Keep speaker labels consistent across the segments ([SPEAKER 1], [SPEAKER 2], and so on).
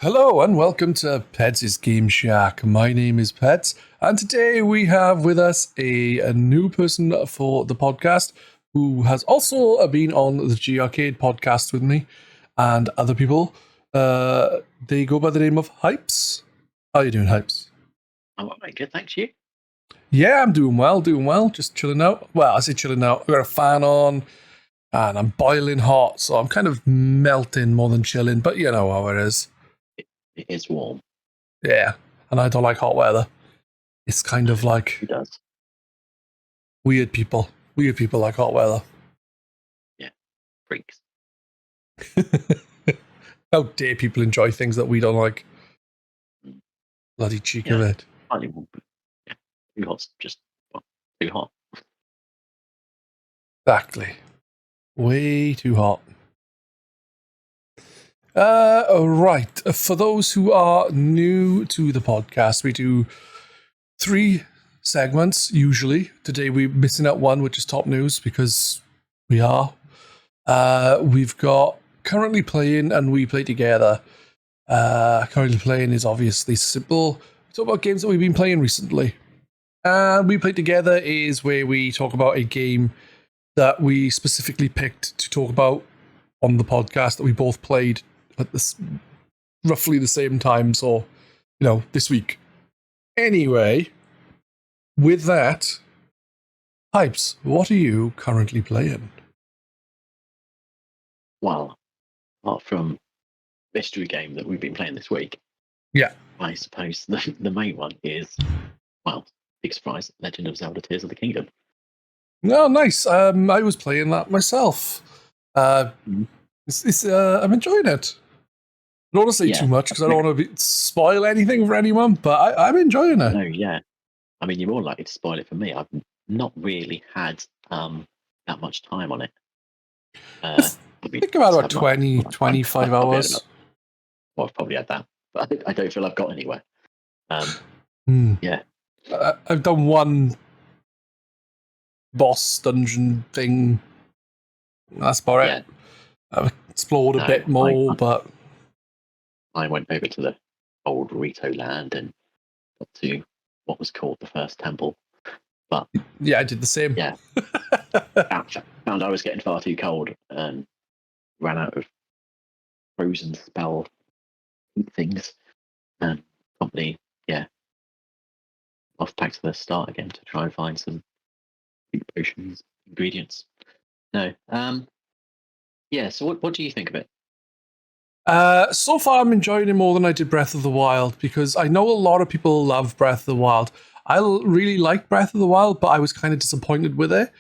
[SPEAKER 1] Hello and welcome to Pedz Game Shack. My name is Pedz, and today we have with us a new person for the podcast who has also been on the G Arcade podcast with me and other people. They go by the name of Hypes. How are you doing, Hypes?
[SPEAKER 2] I'm all right, good, thanks. You?
[SPEAKER 1] Yeah, I'm doing well, just chilling out. Well, I say chilling out. I've got a fan on and I'm boiling hot, so I'm kind of melting more than chilling, but you know how it is.
[SPEAKER 2] It is warm.
[SPEAKER 1] Yeah, and I don't like hot weather. It's kind of like
[SPEAKER 2] Who does?
[SPEAKER 1] weird people. Weird people like hot weather.
[SPEAKER 2] Yeah, freaks.
[SPEAKER 1] How dare people enjoy things that we don't like? Bloody cheek of it.
[SPEAKER 2] Slightly warm, but yeah, too hot's just too hot.
[SPEAKER 1] Exactly. Way too hot. Right. For those who are new to the podcast, we do 3 segments usually. Today we're missing out one, which is top news, because we are. We've got currently playing and we play together. Currently playing is obviously simple. We talk about games that we've been playing recently. And we play together is where we talk about a game that we specifically picked to talk about on the podcast that we both played at this roughly the same time, so this week. Anyway, with that, Hypes, what are you currently playing?
[SPEAKER 2] Well, apart from mystery game that we've been playing this week,
[SPEAKER 1] Yeah.
[SPEAKER 2] I suppose the main one is, well, big surprise, Legend of Zelda Tears of the Kingdom.
[SPEAKER 1] Oh, nice. I was playing that myself. I'm enjoying it. I don't want to say too much because I don't want to spoil anything for anyone, but I'm enjoying it.
[SPEAKER 2] No, yeah. I mean, you're more likely to spoil it for me. I've not really had that much time on it.
[SPEAKER 1] I think about 20, 25 hours.
[SPEAKER 2] Well, I've probably had that, but I don't feel I've got anywhere. Yeah.
[SPEAKER 1] I've done one boss dungeon thing. That's about it. I've explored a bit more, but
[SPEAKER 2] I went over to the old Rito land and got to what was called the first temple. But
[SPEAKER 1] yeah, I did the same.
[SPEAKER 2] Yeah. found I was getting far too cold and ran out of frozen spell things and probably, off back to the start again to try and find some potions, ingredients. No. So what do you think of it?
[SPEAKER 1] So far, I'm enjoying it more than I did Breath of the Wild, because I know a lot of people love Breath of the Wild. I really like Breath of the Wild, but I was kind of disappointed with it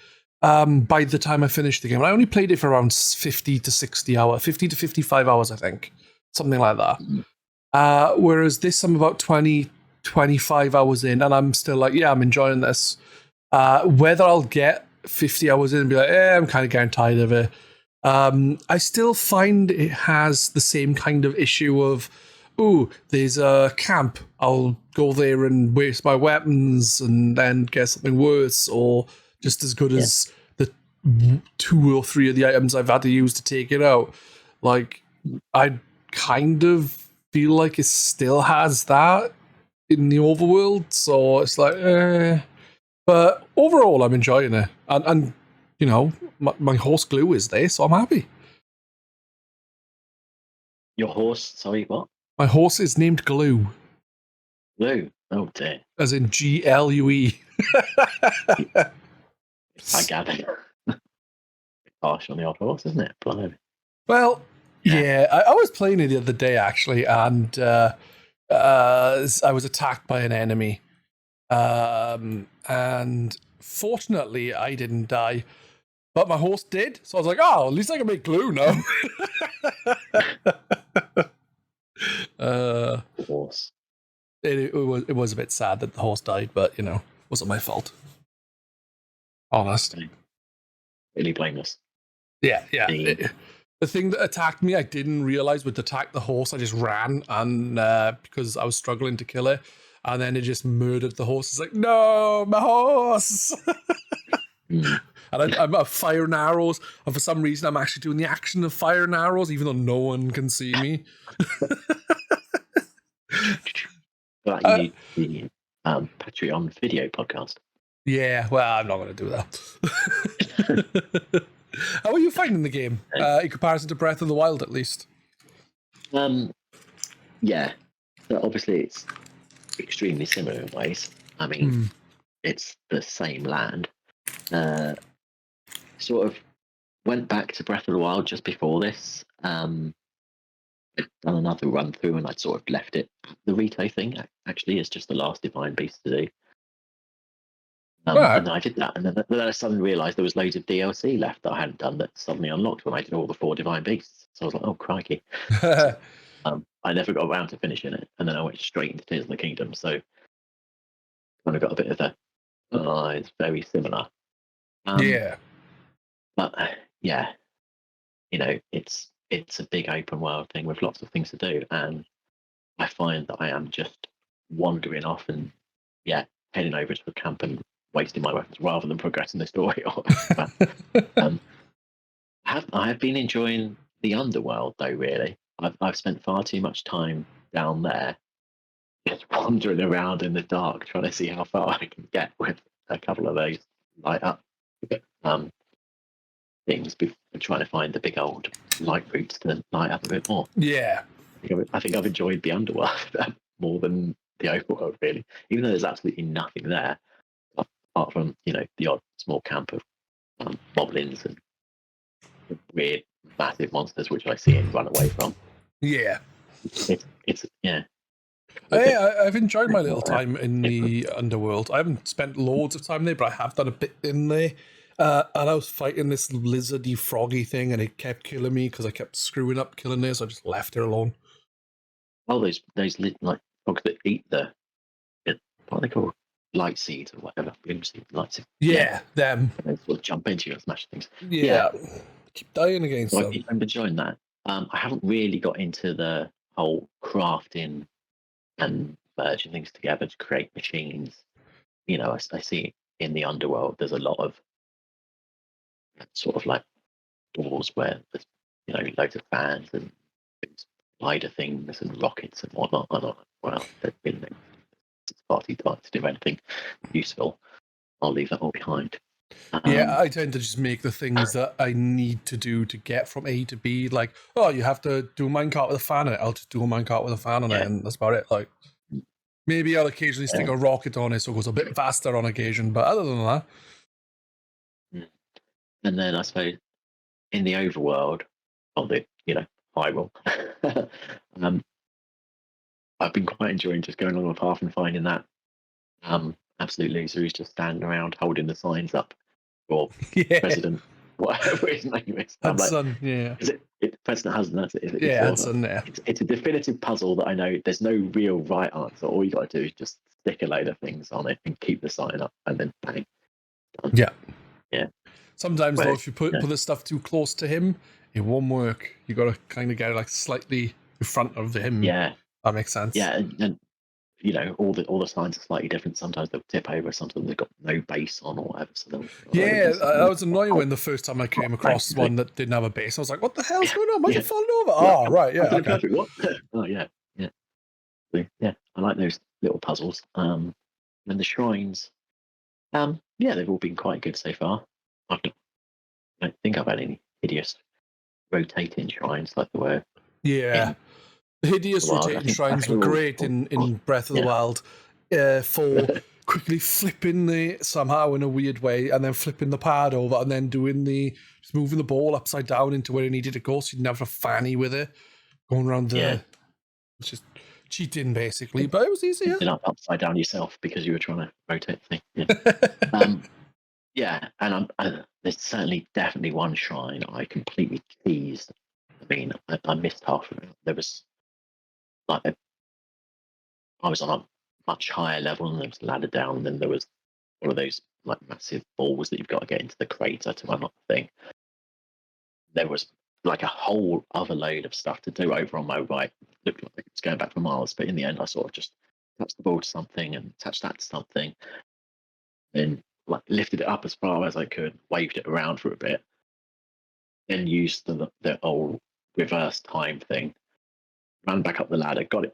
[SPEAKER 1] by the time I finished the game. I only played it for around 50 to 55 hours, I think. Something like that. Whereas this, I'm about 20, 25 hours in, and I'm still like, I'm enjoying this. Whether I'll get 50 hours in and be like, I'm kind of getting tired of it. I still find it has the same kind of issue of, there's a camp. I'll go there and waste my weapons and then get something worse or just as good as the 2 or 3 of the items I've had to use to take it out. Like, I kind of feel like it still has that in the overworld, so it's like, But overall, I'm enjoying it. And my horse Glue is there, so I'm happy.
[SPEAKER 2] Your horse? Sorry, what?
[SPEAKER 1] My horse is named Glue.
[SPEAKER 2] Glue? Oh, dear.
[SPEAKER 1] As in GLUE.
[SPEAKER 2] I gather. Harsh on the old horse, isn't it? Blimey.
[SPEAKER 1] Well, I was playing it the other day, actually, and I was attacked by an enemy. And fortunately, I didn't die. But my horse did, so I was like, at least I can make glue now.
[SPEAKER 2] Horse.
[SPEAKER 1] It was a bit sad that the horse died, but, it wasn't my fault. Honest.
[SPEAKER 2] Really blameless.
[SPEAKER 1] Yeah. The thing that attacked me, I didn't realize would attack the horse. I just ran, and because I was struggling to kill it, and then it just murdered the horse. It's like, no, my horse! And I'm fire and arrows, and for some reason I'm actually doing the action of fire and arrows, even though no one can see me.
[SPEAKER 2] But you need the Patreon video podcast.
[SPEAKER 1] Yeah, well, I'm not going to do that. How are you finding the game in comparison to Breath of the Wild, at least?
[SPEAKER 2] Yeah, so obviously it's extremely similar in ways. I mean, it's the same land. Sort of went back to Breath of the Wild just before this. I'd done another run through and I'd sort of left it. The Rito thing actually is just the last Divine Beast to do.
[SPEAKER 1] Right.
[SPEAKER 2] And then I did that, and then I suddenly realised there was loads of DLC left that I hadn't done that suddenly unlocked when I did all the 4 Divine Beasts. So I was like, oh, crikey. So, I never got around to finishing it, and then I went straight into Tears of the Kingdom. So kind of got a bit of the, it's very similar.
[SPEAKER 1] Yeah.
[SPEAKER 2] But yeah, it's a big open world thing with lots of things to do, and I find that I am just wandering off and heading over to a camp and wasting my weapons rather than progressing the story. I have been enjoying the underworld though. Really, I've spent far too much time down there, just wandering around in the dark, trying to see how far I can get with a couple of those light up things, and trying to find the big old light routes to light up a bit more.
[SPEAKER 1] Yeah,
[SPEAKER 2] I think I've enjoyed the underworld more than the overworld, really, even though there's absolutely nothing there apart from the odd small camp of moblins and weird massive monsters which I see and run away from.
[SPEAKER 1] Yeah.
[SPEAKER 2] It's
[SPEAKER 1] I've enjoyed my little time in the underworld. I haven't spent loads of time there, but I have done a bit in there. And I was fighting this lizardy, froggy thing, and it kept killing me because I kept screwing up killing it, so I just left it alone.
[SPEAKER 2] Oh, those like frogs that eat what are they called? Light seeds or whatever. Light seeds.
[SPEAKER 1] Yeah, them.
[SPEAKER 2] And they sort of jump into you and smash things.
[SPEAKER 1] Yeah. Keep dying against them.
[SPEAKER 2] I'm enjoying that. I haven't really got into the whole crafting and merging things together to create machines. I see in the underworld there's a lot of sort of like doors where there's loads of fans and spider things and rockets and whatnot. Well, there's been far too tight to do anything useful. I'll leave that all behind.
[SPEAKER 1] I tend to just make the things that I need to do to get from A to B. Like, oh, you have to do a minecart with a fan on it. I'll just do a minecart with a fan on it, and that's about it. Like, maybe I'll occasionally stick a rocket on it so it goes a bit faster on occasion, but other than that.
[SPEAKER 2] And then I suppose in the overworld, on the Hyrule, I've been quite enjoying just going along the path and finding that absolute loser who's just standing around holding the signs up for President, whatever his name is.
[SPEAKER 1] Hudson,
[SPEAKER 2] Is it President Hudson? That's it. Is it?
[SPEAKER 1] Hudson,
[SPEAKER 2] It's a definitive puzzle that I know there's no real right answer. All you got to do is just stick a load of things on it and keep the sign up, and then bang. Done. Yeah.
[SPEAKER 1] Sometimes though, if you put the stuff too close to him, it won't work. You got to kind of get it like slightly in front of him.
[SPEAKER 2] Yeah,
[SPEAKER 1] that makes sense.
[SPEAKER 2] Yeah, and all the signs are slightly different. Sometimes they'll tip over. Sometimes they've got no base on or whatever. So
[SPEAKER 1] that was annoying when the first time I came across one that didn't have a base. I was like, "What the hell's going on? Why's it falling over?" Oh, right, yeah, okay.
[SPEAKER 2] Perfect. What? Oh, yeah. I like those little puzzles. And the shrines. They've all been quite good so far. I don't think I've had any hideous rotating shrines like there were.
[SPEAKER 1] Yeah. The hideous rotating shrines were great in Breath of the Wild for quickly flipping somehow in a weird way and then flipping the pad over and then just moving the ball upside down into where it needed to go so you didn't have a fanny with it going around it's just cheating basically, but it was easier.
[SPEAKER 2] Ended up upside down yourself because you were trying to rotate the thing. And there's definitely one shrine I completely teased. I mean, I missed half of it. There was I was on a much higher level and there was a ladder down, and then there was one of those like massive balls that you've got to get into the crater to unlock the thing. There was like a whole other load of stuff to do over on my right. Looked like it was going back for miles, but in the end I sort of just touched the ball to something and touched that to something, then lifted it up as far as I could, waved it around for a bit, then used the old reverse time thing, ran back up the ladder, got it,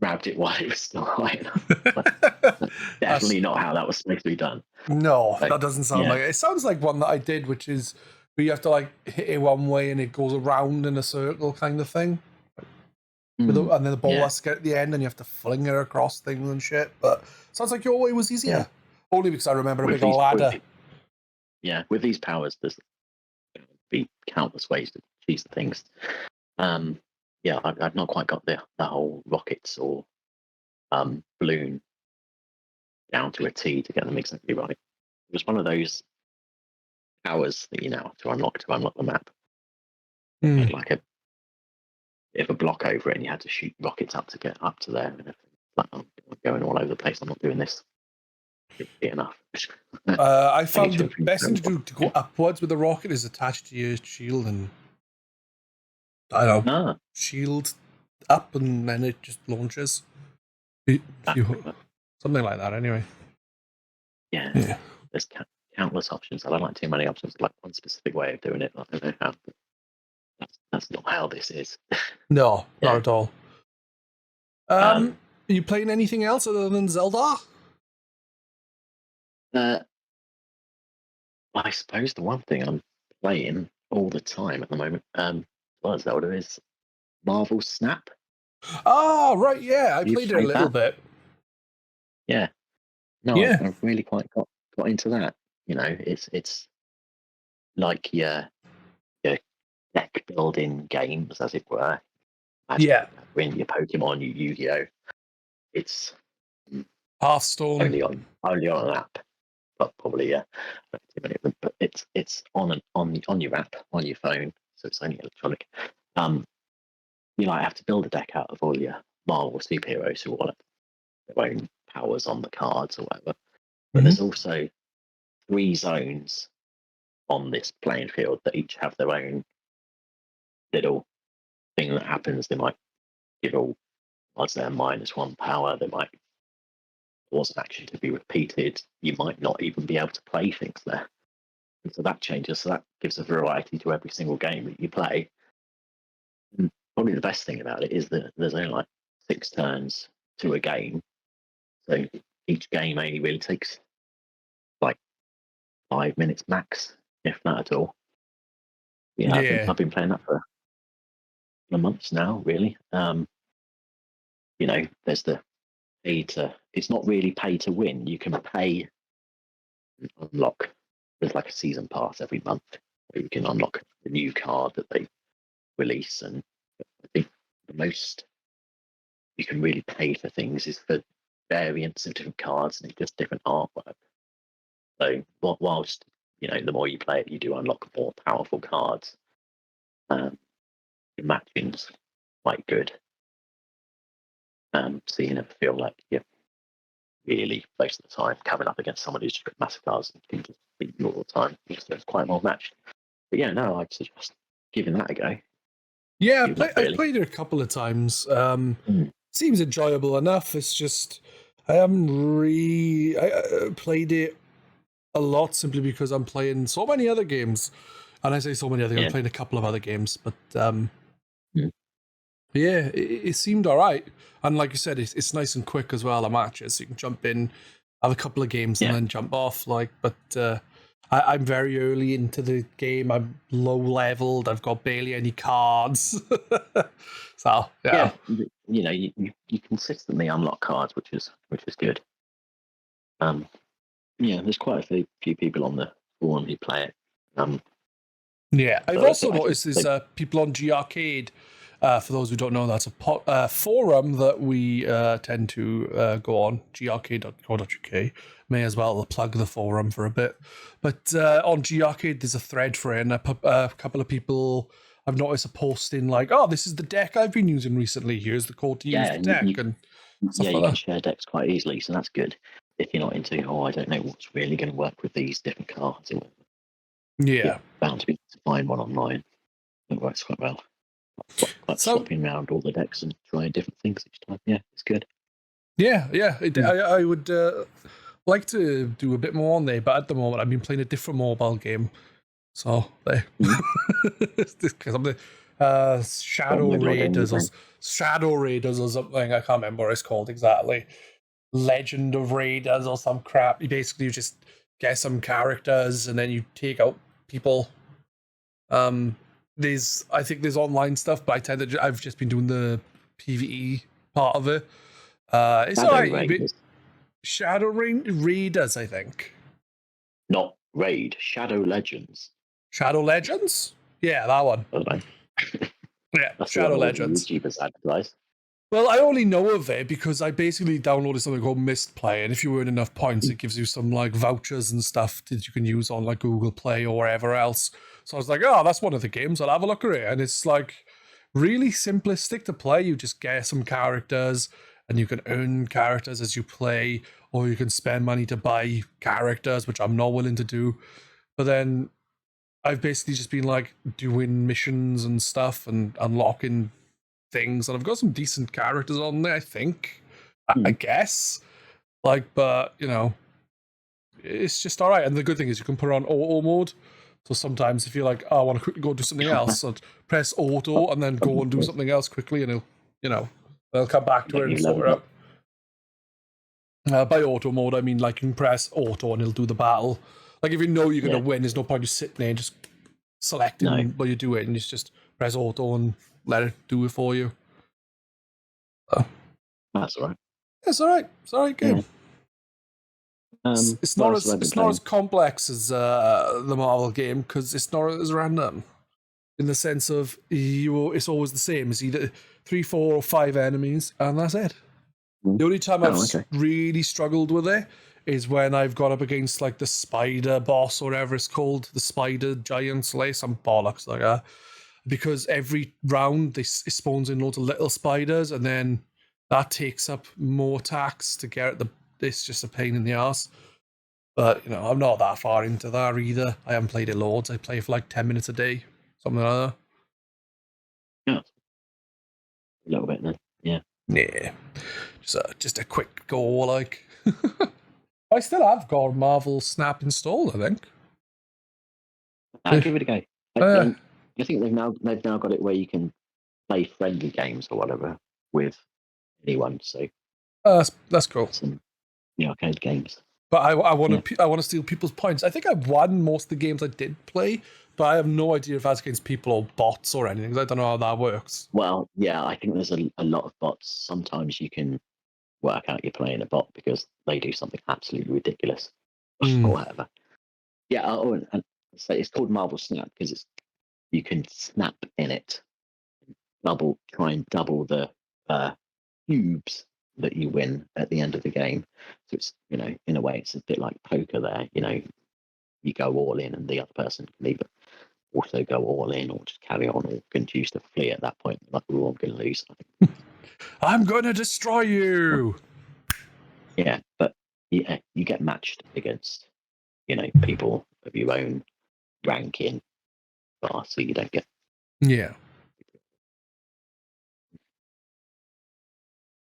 [SPEAKER 2] grabbed it while it was still high enough. That's definitely not how that was supposed to be done.
[SPEAKER 1] No,
[SPEAKER 2] So,
[SPEAKER 1] that doesn't sound like it. It sounds like one that I did, which is where you have to like hit it one way and it goes around in a circle kind of thing. And then the ball has to get at the end and you have to fling it across things and shit. But sounds like your way was easier.
[SPEAKER 2] Yeah.
[SPEAKER 1] Only because I remember a
[SPEAKER 2] With
[SPEAKER 1] big ladder.
[SPEAKER 2] With these powers, there's be countless ways to achieve things. I've not quite got the whole rockets or balloon down to a T to get them exactly right. It was one of those powers that you now have to unlock the map.
[SPEAKER 1] Mm.
[SPEAKER 2] Like a bit of a block over it, and you had to shoot rockets up to get up to there. And everything. Like, I'm going all over the place. I'm not doing this enough.
[SPEAKER 1] I found the best thing to do to go upwards with the rocket is attached to your shield and I don't know, shield up and then it just launches. Something like that, anyway.
[SPEAKER 2] Yeah. There's countless options. I don't like too many options. Like one specific way of doing it. I don't know how. That's not how this is.
[SPEAKER 1] No, not at all. Are you playing anything else other than Zelda?
[SPEAKER 2] I suppose the one thing I'm playing all the time at the moment, well, Zelda is Marvel Snap.
[SPEAKER 1] Oh, right, yeah. I played it a little bit.
[SPEAKER 2] Yeah. No, I've really quite got into that. You know, it's like your deck building games, as it were. When your Pokemon, your Yu-Gi-Oh, it's
[SPEAKER 1] Hearthstone
[SPEAKER 2] only on an app. But probably but it's on your app on your phone, so it's only electronic. You like have to build a deck out of all your Marvel superheroes who all have their own powers on the cards or whatever. But there's also 3 zones on this playing field that each have their own little thing that happens. They might give all odds their -1 power. They might cause an action to be repeated. You might not even be able to play things there. And so that changes. So that gives a variety to every single game that you play. And probably the best thing about it is that there's only like 6 turns to a game. So each game only really takes like 5 minutes max, if that at all. I've been playing that for months now, really. There's the it's not really pay to win. You can pay and unlock. There's like a season pass every month where you can unlock the new card that they release. And I think the most you can really pay for things is for variants of different cards and just different artwork. So whilst the more you play it, you do unlock more powerful cards. Your matching's quite good. So you never feel like you're really most of the time coming up against someone who's just got massive cards and can just beat you all the time. It's quite well matched. But I'd suggest giving that a go.
[SPEAKER 1] Yeah, I've played it a couple of times. Seems enjoyable enough. It's just I haven't played it a lot simply because I'm playing so many other games. And I say so many other games, I'm playing a couple of other games, but it seemed all right. And like you said, it's nice and quick as well, the matches. So you can jump in, have a couple of games, and then jump off. But I'm very early into the game. I'm low leveled. I've got barely any cards. So
[SPEAKER 2] you consistently unlock cards, which is good. There's quite a few people on the forum who play it.
[SPEAKER 1] I've also noticed there's people on G Arcade. For those who don't know, that's a forum that we tend to go on, garcade.co.uk. May as well plug the forum for a bit. But on G Arcade, there's a thread for it, and a couple of people I've noticed are posting like, "Oh, this is the deck I've been using recently. Here's the code to use the deck."
[SPEAKER 2] You can share decks quite easily, so that's good. If you're not into, I don't know what's really going to work with these different cards. You're bound to be able to find one online. It works quite well. Swapping around all the decks and trying different things each time. Yeah, it's good.
[SPEAKER 1] I would like to do a bit more on there, but at the moment I've been playing a different mobile game. So because Shadow
[SPEAKER 2] No idea
[SPEAKER 1] Raiders or
[SPEAKER 2] anything.
[SPEAKER 1] Shadow Raiders or something. I can't remember what it's called exactly. Legend of Raiders or some crap. You just get some characters and then you take out people. I think there's online stuff, but I've just been doing the PvE part of it. It's
[SPEAKER 2] Shadow
[SPEAKER 1] alright.
[SPEAKER 2] Raiders.
[SPEAKER 1] Raiders, I think.
[SPEAKER 2] Not Raid. Shadow Legends.
[SPEAKER 1] Shadow Legends? Yeah, that one.
[SPEAKER 2] I don't know.
[SPEAKER 1] Yeah,
[SPEAKER 2] That's the one
[SPEAKER 1] Shadow
[SPEAKER 2] all the
[SPEAKER 1] Legends.
[SPEAKER 2] YouTubers advertise.
[SPEAKER 1] Well, I only know of it because I basically downloaded something called Mist Play, and if you earn enough points, it gives you some like vouchers and stuff that you can use on like Google Play or wherever else. So I was like, oh, that's one of the games. I'll have a look at it, and it's like really simplistic to play. You just get some characters, and you can earn characters as you play, or you can spend money to buy characters, which I'm not willing to do. But then I've basically just been like doing missions and stuff and unlocking things, and I've got some decent characters on there, I think. I guess. Like, but it's just alright. And the good thing is you can put it on auto mode. So sometimes if you're like, oh, I want to quickly go do something else, I'd press auto and then go and do something else quickly, and they'll come back to it and sort it out. By auto mode, I mean like you can press auto and it'll do the battle. Like if you know you're gonna win, there's no point just sitting there and just selecting what you do it, and you just press auto and let it do it for you.
[SPEAKER 2] That's all right.
[SPEAKER 1] It's all right. It's all right game.
[SPEAKER 2] Yeah.
[SPEAKER 1] It's not as complex as the Marvel game because it's not as random. In the sense of it's always the same. It's either 3, 4, or 5 enemies, and that's it. The only time I've really struggled with it is when I've gone up against like the spider boss or whatever it's called, the spider giant slay, some bollocks like that. Because every round it spawns in loads of little spiders, and then that takes up more attacks to get the. It's just a pain in the ass. But I'm not that far into that either. I haven't played it loads. I play for like 10 minutes a day, something like that.
[SPEAKER 2] Yeah, a little bit then. Yeah.
[SPEAKER 1] Yeah, just a quick go like. I still have got Marvel Snap installed, I think.
[SPEAKER 2] I'll give it a go. I think they've now got it where you can play friendly games or whatever with anyone. So
[SPEAKER 1] that's cool.
[SPEAKER 2] Some arcade games.
[SPEAKER 1] But I want to steal people's points. I think I won most of the games I did play, but I have no idea if that's against people or bots or anything. I don't know how that works.
[SPEAKER 2] Well, yeah, I think there's a lot of bots. Sometimes you can work out you're playing a bot because they do something absolutely ridiculous or whatever. Yeah, and so it's called Marvel Snap because you can snap in it, try and double the cubes that you win at the end of the game. So it's in a way it's a bit like poker there. You go all in and the other person can either also go all in or just carry on or can choose to flee at that point. Like, we're all going to lose.
[SPEAKER 1] I'm going to destroy you.
[SPEAKER 2] Yeah, but yeah, you get matched against people of your own ranking bar, so you don't get.
[SPEAKER 1] Yeah.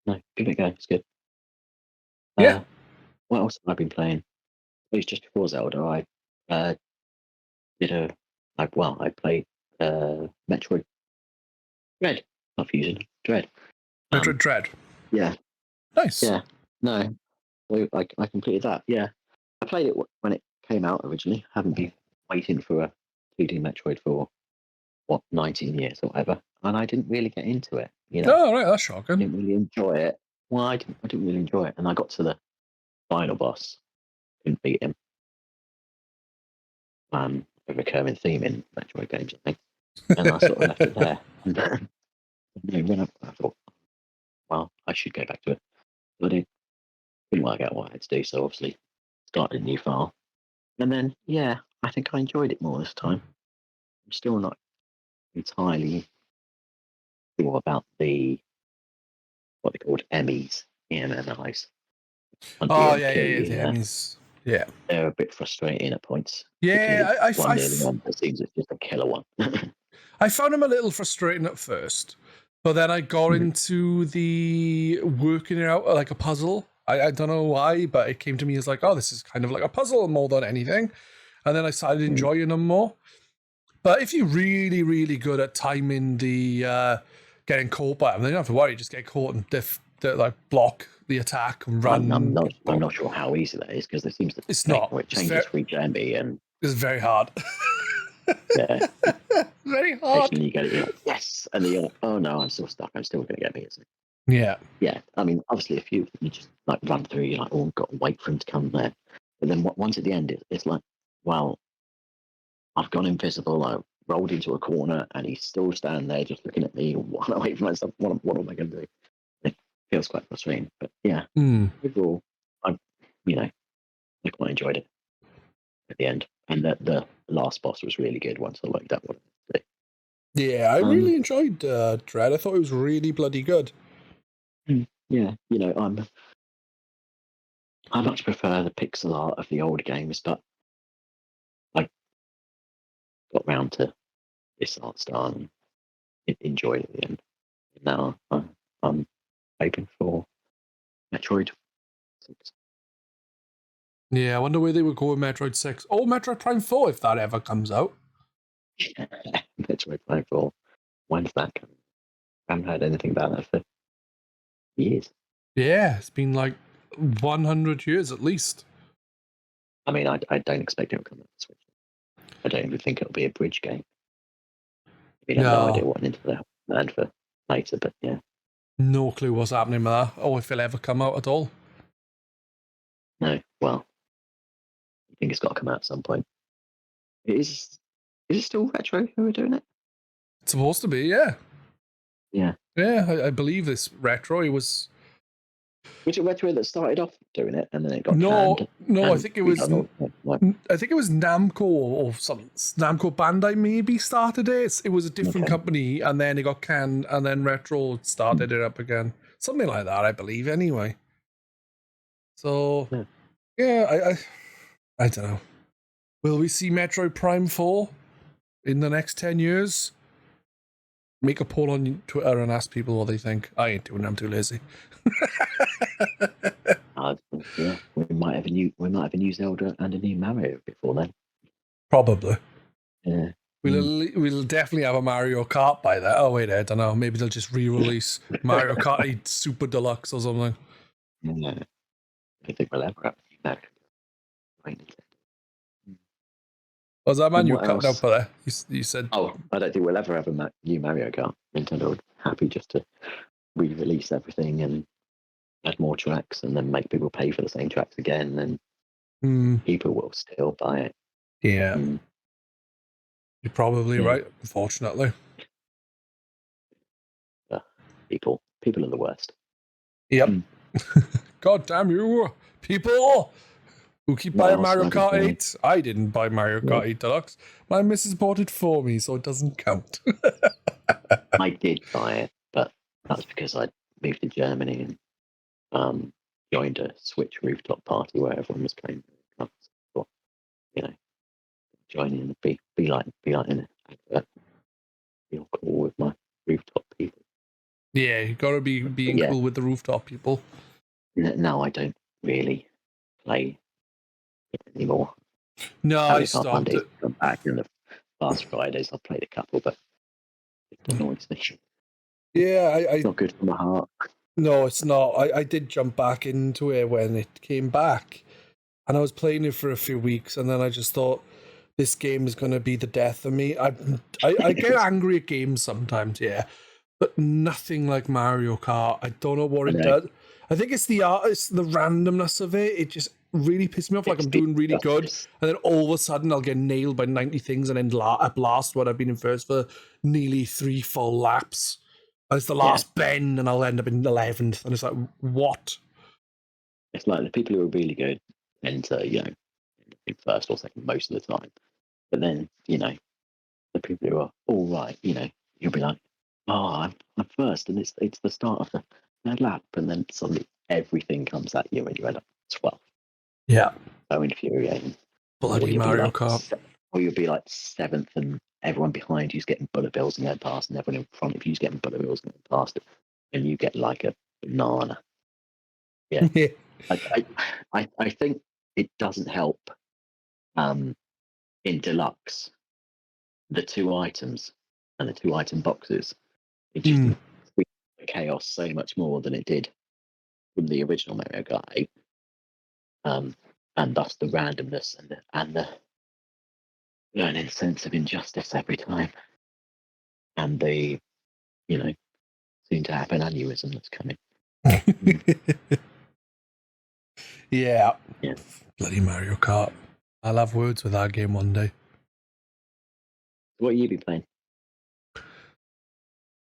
[SPEAKER 2] No, give it a go. It's good.
[SPEAKER 1] Yeah.
[SPEAKER 2] What else have I been playing? It's just before Zelda. I played Metroid Dread. Not Fusion. Dread.
[SPEAKER 1] Metroid Dread.
[SPEAKER 2] Yeah.
[SPEAKER 1] Nice.
[SPEAKER 2] Yeah. No. I completed that. Yeah. I played it when it came out originally. Haven't been waiting for a 2D Metroid for 19 years or whatever, and I didn't really get into it.
[SPEAKER 1] Oh, right, that's shocking.
[SPEAKER 2] I didn't really enjoy it. Well, I didn't really enjoy it, and I got to the final boss, couldn't beat him. A recurring theme in Metroid games, I think, and I sort of left it there. And then I thought, well, I should go back to it, but I couldn't work out what I had to do, so obviously started a new file, and then I think I enjoyed it more this time. I'm still not entirely sure about what they called Emmys, EMMIs.
[SPEAKER 1] Oh yeah, the Emmys. Yeah,
[SPEAKER 2] they're a bit frustrating at points.
[SPEAKER 1] Yeah,
[SPEAKER 2] it seems it's just a killer one.
[SPEAKER 1] I found them a little frustrating at first, but then I got into the working it out like a puzzle. I don't know why, but it came to me as like, oh, this is kind of like a puzzle more than anything. And then I started enjoying them more. But if you're really, really good at timing the getting caught by them, then you don't have to worry. Just get caught and like block the attack and run.
[SPEAKER 2] I'm not sure how easy that is because it seems to
[SPEAKER 1] It's
[SPEAKER 2] change,
[SPEAKER 1] not.
[SPEAKER 2] it changes for each enemy, and
[SPEAKER 1] It's very hard.
[SPEAKER 2] yeah,
[SPEAKER 1] Very hard.
[SPEAKER 2] occasionally you get it, you're like, yes, and then you're like, oh no, I'm still stuck. I'm still going to get me.
[SPEAKER 1] Yeah.
[SPEAKER 2] Yeah, I mean, obviously, if you just like run through, you're like, oh, I've got to wait for him to come there. But then once at the end, it's like, well, I've gone invisible. I rolled into a corner, and he's still standing there, just looking at me, while I wait for myself. What am I going to do? It feels quite frustrating, but yeah, overall, I, I quite enjoyed it at the end, and the last boss was really good once I worked out what it was.
[SPEAKER 1] Yeah, I really enjoyed Dread. I thought it was really bloody good.
[SPEAKER 2] Yeah, I much prefer the pixel art of the older games, but I got round to this art style and enjoyed it at the end. Now I'm hoping for Metroid 6.
[SPEAKER 1] Yeah, I wonder where they would go with Metroid 6. Or Metroid Prime 4 if that ever comes out.
[SPEAKER 2] Metroid Prime 4. When's that coming? I haven't heard anything about that for years.
[SPEAKER 1] Yeah, it's been like 100 years at least.
[SPEAKER 2] I mean, I don't expect it to come out on Switch. I don't even think it'll be a bridge game. I mean, I have no idea what Nintendo have planned for later, but yeah.
[SPEAKER 1] No clue what's happening with that, or if it'll ever come out at all.
[SPEAKER 2] No, well, I think it's got to come out at some point. Is it still Retro who are doing it?
[SPEAKER 1] It's supposed to be, yeah.
[SPEAKER 2] Yeah.
[SPEAKER 1] Yeah, I believe this Retro. It was
[SPEAKER 2] it Retro that started off doing it and then it got
[SPEAKER 1] canned? No, I
[SPEAKER 2] think it was
[SPEAKER 1] Namco or some Namco Bandai maybe started it. It was a different company, and then it got canned, and then Retro started it up again. Something like that, I believe. Anyway, so yeah, I don't know. Will we see Metroid Prime 4 in the next 10 years? Make a poll on Twitter and ask people what they think. I ain't doing it. I'm too lazy.
[SPEAKER 2] Yeah, we might have a new Zelda and a new Mario before then.
[SPEAKER 1] Probably.
[SPEAKER 2] Yeah.
[SPEAKER 1] We'll definitely have a Mario Kart by then. Oh wait, I don't know. Maybe they'll just re-release Mario Kart 8 Super Deluxe or something.
[SPEAKER 2] Yeah. I think we'll ever have that.
[SPEAKER 1] Was that man you cut out for there? You said.
[SPEAKER 2] Oh, I don't think we'll ever have a new Mario Kart. Nintendo would happy just to re-release everything and add more tracks and then make people pay for the same tracks again, and people will still buy it.
[SPEAKER 1] Yeah. You're probably right, unfortunately.
[SPEAKER 2] People are the worst.
[SPEAKER 1] Yep. God damn you, people who keep buying Mario Kart 8. I didn't buy Mario Kart 8 Deluxe. My missus bought it for me, so it doesn't count.
[SPEAKER 2] I did buy it, but that's because I moved to Germany and joined a Switch rooftop party where everyone was playing. Join in and be like in an feel cool with my rooftop people.
[SPEAKER 1] Yeah, you gotta be being cool with the rooftop people.
[SPEAKER 2] No, I don't really play it anymore.
[SPEAKER 1] No, I stopped it.
[SPEAKER 2] Come back in the past Fridays. I've played a couple, but it annoys me.
[SPEAKER 1] Yeah,
[SPEAKER 2] it's not good for my heart.
[SPEAKER 1] No, it's not. I did jump back into it when it came back, and I was playing it for a few weeks, and then I just thought, this game is going to be the death of me. I get angry at games sometimes, yeah, but nothing like Mario Kart. I don't know what it does. I think it's the randomness of it. It just really pisses me off. Like I'm doing really good, and then all of a sudden I'll get nailed by 90 things and then a blast when I've been in first for nearly 3 full laps. And it's the last bend, and I'll end up in 11th, and it's like, what?
[SPEAKER 2] It's like the people who are really good enter, in first or second most of the time. But then, the people who are all right, you'll be like, oh, I'm first, and it's the start of the third lap, and then suddenly everything comes at you, and you end up 12th.
[SPEAKER 1] Yeah.
[SPEAKER 2] So infuriating.
[SPEAKER 1] Bloody Mario Kart.
[SPEAKER 2] Or you'll be like 7th, and everyone behind you's getting bullet bills and going past, and everyone in front of you's getting bullet bills and going past, and you get like a banana. Yeah. I think it doesn't help in Deluxe the 2 items and the 2 item boxes, it just increased the chaos so much more than it did from the original Mario Kart 8. And thus the randomness and the learning sense of injustice every time, and the soon to happen aneurysm that's coming.
[SPEAKER 1] Yeah.
[SPEAKER 2] Yeah.
[SPEAKER 1] Bloody Mario Kart. I'll have words with that game one day.
[SPEAKER 2] What you be playing?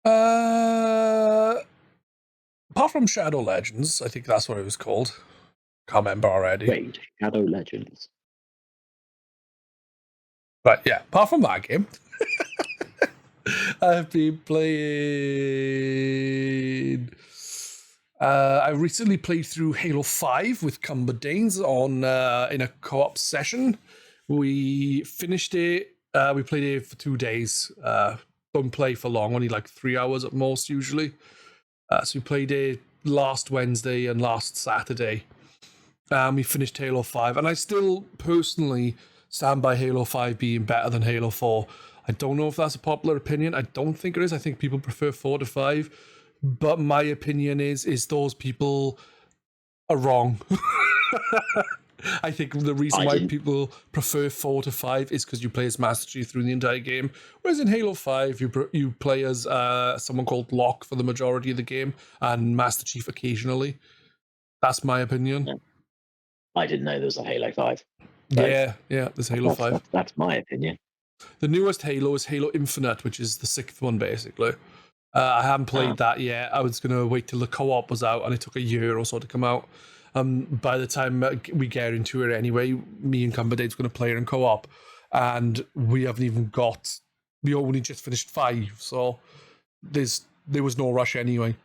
[SPEAKER 1] Apart from Shadow Legends, I think that's what it was called. Can't remember already.
[SPEAKER 2] Wait, Shadow Legends.
[SPEAKER 1] But yeah, apart from that game, I've been playing. I recently played through Halo 5 with Cumber Danes in a co-op session. We finished it. We played it for 2 days. Don't play for long, only like 3 hours at most usually. So we played it last Wednesday and last Saturday. We finished Halo 5, and I still personally stand by Halo 5 being better than Halo 4. I don't know if that's a popular opinion. I don't think it is. I think people prefer 4 to 5. But my opinion is those people are wrong. I think the reason why people prefer 4 to 5 is because you play as Master Chief through the entire game, whereas in Halo 5 you play as someone called Locke for the majority of the game and Master Chief occasionally. That's my opinion.
[SPEAKER 2] Yeah. I didn't know there was a Halo 5.
[SPEAKER 1] So yeah, there's Halo 5.
[SPEAKER 2] That's my opinion.
[SPEAKER 1] The newest Halo is Halo Infinite, which is the 6th one, basically. I haven't played that yet. I was going to wait till the co-op was out, and it took a year or so to come out. By the time we get into it anyway, me and Cumberdade's going to play it in co-op, and we haven't even got... We only just finished 5, so there was no rush anyway.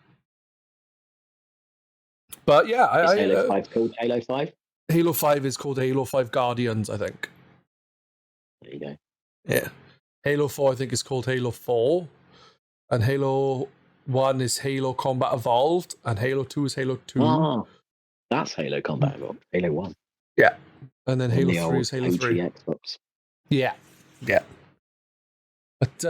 [SPEAKER 1] But yeah...
[SPEAKER 2] Is Halo 5 called Halo 5?
[SPEAKER 1] Halo 5 is called Halo 5 Guardians, I think.
[SPEAKER 2] There you go.
[SPEAKER 1] Yeah. Halo 4, I think, is called Halo 4. And Halo 1 is Halo Combat Evolved. And Halo 2 is Halo 2.
[SPEAKER 2] Oh, that's Halo Combat Evolved. Halo 1.
[SPEAKER 1] Yeah. And then Halo 3 is Halo 3.
[SPEAKER 2] Xbox.
[SPEAKER 1] Yeah. But,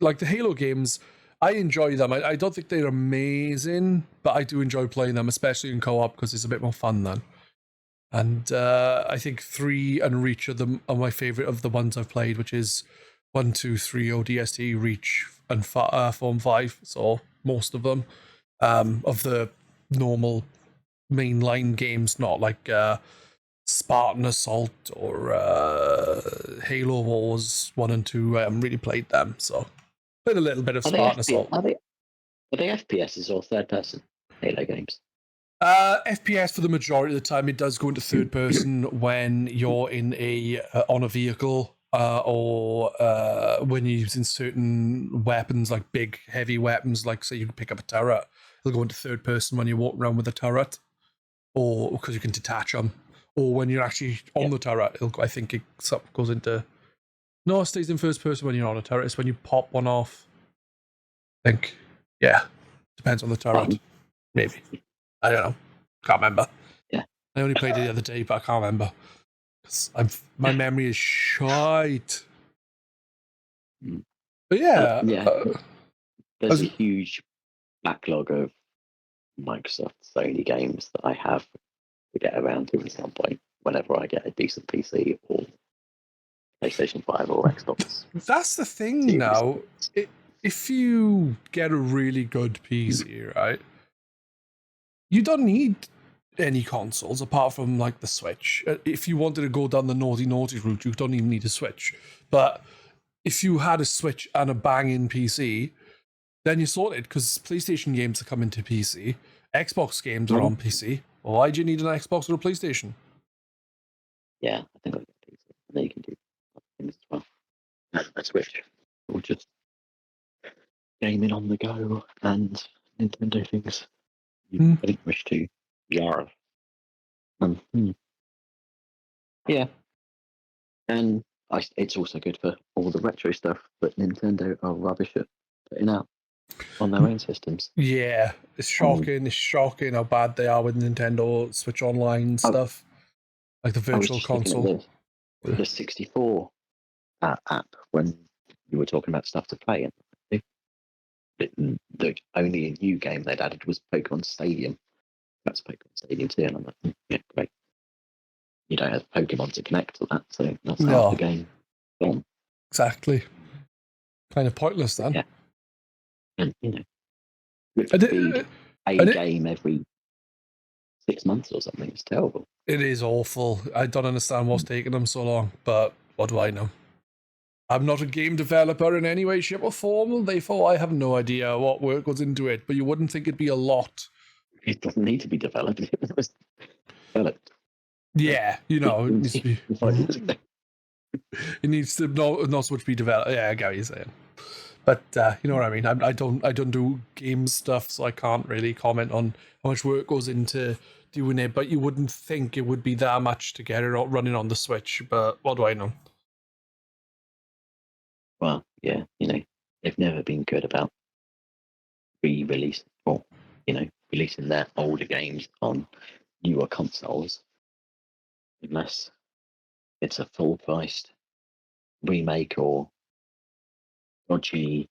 [SPEAKER 1] like the Halo games, I enjoy them. I don't think they're amazing, but I do enjoy playing them, especially in co-op, because it's a bit more fun then. And I think 3 and Reach are my favourite of the ones I've played, which is 1, 2, 3, ODST, Reach, and 4 and 5. So most of them of the normal mainline games, not like Spartan Assault or Halo Wars 1 and 2. I haven't really played them, so played a little bit of Spartan Assault.
[SPEAKER 2] Are they FPSs or third person Halo games?
[SPEAKER 1] FPS for the majority of the time. It does go into third person when you're in on a vehicle or when you're using certain weapons, like big heavy weapons, like say you can pick up a turret. It'll go into third person when you walk around with a turret, or because you can detach them, or when you're actually on the turret. I think it goes into... No, it stays in first person when you're on a turret. It's when you pop one off. I think. Yeah. Depends on the turret. Maybe. I don't know. Can't remember.
[SPEAKER 2] Yeah.
[SPEAKER 1] I only played it the other day, but I can't remember. My memory is shite. But yeah.
[SPEAKER 2] There's a huge backlog of Microsoft Sony games that I have to get around to at some point whenever I get a decent PC or PlayStation 5 or Xbox.
[SPEAKER 1] That's the thing now. If you get a really good PC, right, you don't need any consoles apart from like the Switch. If you wanted to go down the naughty route, you don't even need a Switch. But if you had a Switch and a banging PC, then you're sorted, because PlayStation games are coming to PC. Xbox games are on PC. Why do you need an Xbox or a PlayStation?
[SPEAKER 2] Yeah, I think I'll get a PC. And then you can do other things as well. A Switch. Or just gaming on the go and Nintendo things. You don't wish to. Yara. Yeah. And it's also good for all the retro stuff that Nintendo are rubbish at putting out on their own systems.
[SPEAKER 1] Yeah, it's shocking. It's shocking how bad they are with Nintendo Switch Online stuff, like the Virtual Console.
[SPEAKER 2] The 64 app when you were talking about stuff to play, and the only new game they'd added was Pokemon Stadium. That's Pokemon Stadium too, and I'm like, yeah, great. You don't have Pokemon to connect to that, so that's half the game gone.
[SPEAKER 1] Exactly. Kind of pointless then.
[SPEAKER 2] Yeah. And feed a game every 6 months or something. It's terrible.
[SPEAKER 1] It is awful. I don't understand what's taking them so long, but what do I know? I'm not a game developer in any way, shape, or form, therefore I have no idea what work goes into it, but you wouldn't think it'd be a lot.
[SPEAKER 2] It doesn't need to be developed. It was developed.
[SPEAKER 1] Yeah, it needs to be... It needs to not so much be developed. Yeah, I get what you're saying. But you know what I mean? I don't do game stuff, so I can't really comment on how much work goes into doing it, but you wouldn't think it would be that much to get it running on the Switch, but what do I know?
[SPEAKER 2] Well, yeah, they've never been good about re-release or, releasing their older games on newer consoles, unless it's a full-priced remake or dodgy,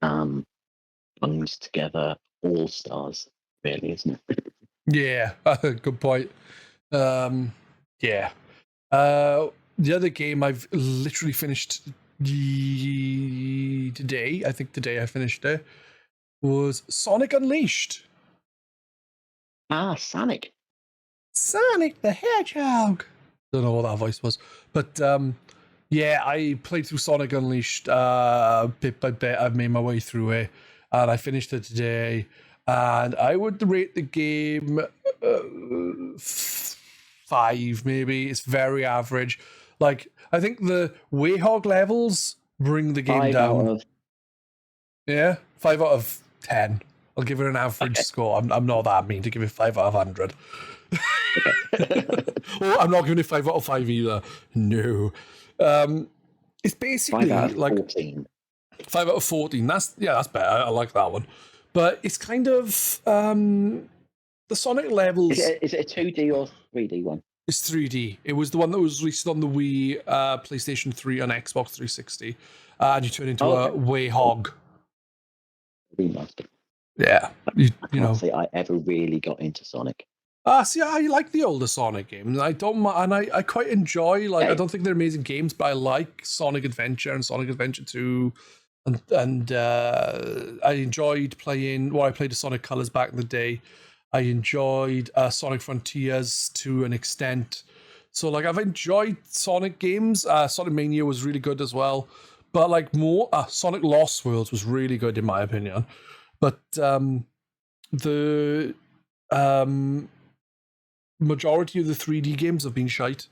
[SPEAKER 2] bungs together all-stars, really, isn't it?
[SPEAKER 1] Yeah, good point. Yeah. The other game I've literally finished today, I think today I finished it, was Sonic Unleashed.
[SPEAKER 2] Sonic.
[SPEAKER 1] Sonic the Hedgehog. Don't know what that voice was, but yeah, I played through Sonic Unleashed bit by bit. I've made my way through it, and I finished it today. And I would rate the game 5, maybe. It's very average. Like, I think the Wayhog levels bring the game down. Yeah, 5 out of 10. I'll give it an average score. I'm not that mean to give it 5 out of 100. Well, I'm not giving it 5 out of 5 either. No. It's basically
[SPEAKER 2] 5 out of
[SPEAKER 1] like
[SPEAKER 2] 14.
[SPEAKER 1] 5 out of 14. That's better. I like that one. But it's kind of the Sonic levels.
[SPEAKER 2] Is it a 2D or 3D one?
[SPEAKER 1] It's 3D. It was the one that was released on the Wii, PlayStation 3, and Xbox 360. And you turn into a Wayhog.
[SPEAKER 2] Remastered.
[SPEAKER 1] Yeah.
[SPEAKER 2] I can't say I ever really got into Sonic.
[SPEAKER 1] See, I like the older Sonic games. I don't, and I quite enjoy. Like, I don't think they're amazing games, but I like Sonic Adventure and Sonic Adventure 2, and I enjoyed playing. Well, I played the Sonic Colors back in the day. I enjoyed Sonic Frontiers to an extent. So, like, I've enjoyed Sonic games. Sonic Mania was really good as well, but like more Sonic Lost Worlds was really good in my opinion. But the majority of the 3D games have been shite.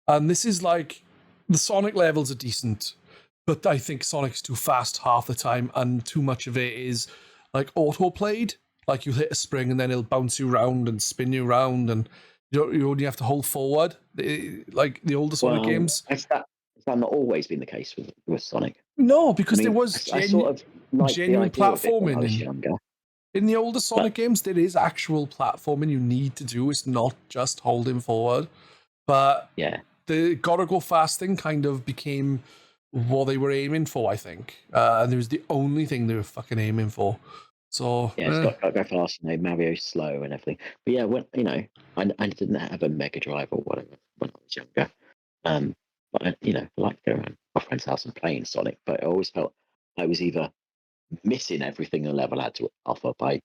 [SPEAKER 1] And this is like, the Sonic levels are decent, but I think Sonic's too fast half the time, and too much of it is like auto-played. Like, you hit a spring and then it'll bounce you around and spin you around, and you only have to hold forward. Like the older Sonic games.
[SPEAKER 2] Has that not always been the case with Sonic?
[SPEAKER 1] No, because there was
[SPEAKER 2] I sort of liked
[SPEAKER 1] genuine
[SPEAKER 2] the idea of it when I
[SPEAKER 1] platforming
[SPEAKER 2] was younger.
[SPEAKER 1] In the older Sonic games, there is actual platforming you need to do. It's not just holding forward. But
[SPEAKER 2] yeah,
[SPEAKER 1] the gotta go fast thing kind of became what they were aiming for, I think. And it was the only thing they were fucking aiming for. So
[SPEAKER 2] yeah, it's got to go fast, Mario's slow and everything. But yeah, when I didn't have a Mega Drive or whatever when I was younger. But I liked going around my friend's house and playing Sonic, but I always felt I was either missing everything the level had to offer by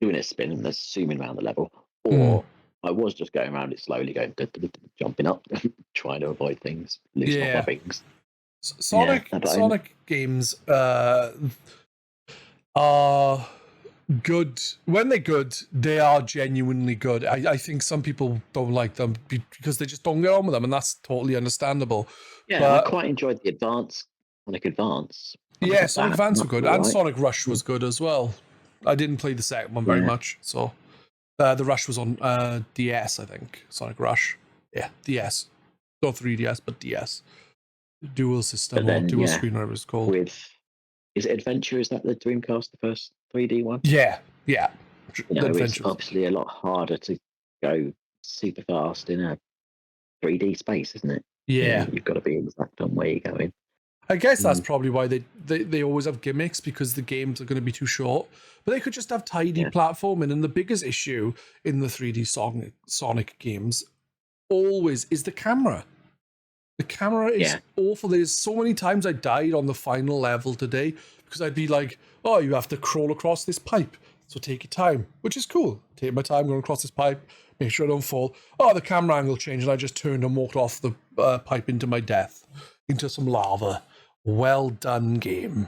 [SPEAKER 2] doing a spin and zooming around the level, or I was just going around it slowly, going jumping up, trying to avoid things, losing all my things.
[SPEAKER 1] Sonic games are good. When they're good, they are genuinely good. I think some people don't like them because they just don't get on with them, and that's totally understandable.
[SPEAKER 2] Yeah, but I quite enjoyed the Sonic Advance.
[SPEAKER 1] Yeah, Sonic Advance were good, and Sonic Rush was good as well. I didn't play the second one very much, so the Rush was on DS, I think. Sonic Rush, yeah, DS, not 3DS, but DS, dual system or dual screen, whatever it's called.
[SPEAKER 2] Is it Adventure? Is that the Dreamcast, the first 3D one?
[SPEAKER 1] Yeah.
[SPEAKER 2] It's obviously a lot harder to go super fast in a 3D space, isn't it?
[SPEAKER 1] Yeah.
[SPEAKER 2] You've got to be exact on where you're going.
[SPEAKER 1] I guess that's probably why they always have gimmicks, because the games are going to be too short. But they could just have tidy platforming. And the biggest issue in the 3D Sonic games always is the camera. The camera is awful. There's so many times I died on the final level today because I'd be like, oh, you have to crawl across this pipe. So take your time, which is cool. Take my time going across this pipe, make sure I don't fall. Oh, the camera angle changed and I just turned and walked off the pipe into my death, into some lava. Well done, game.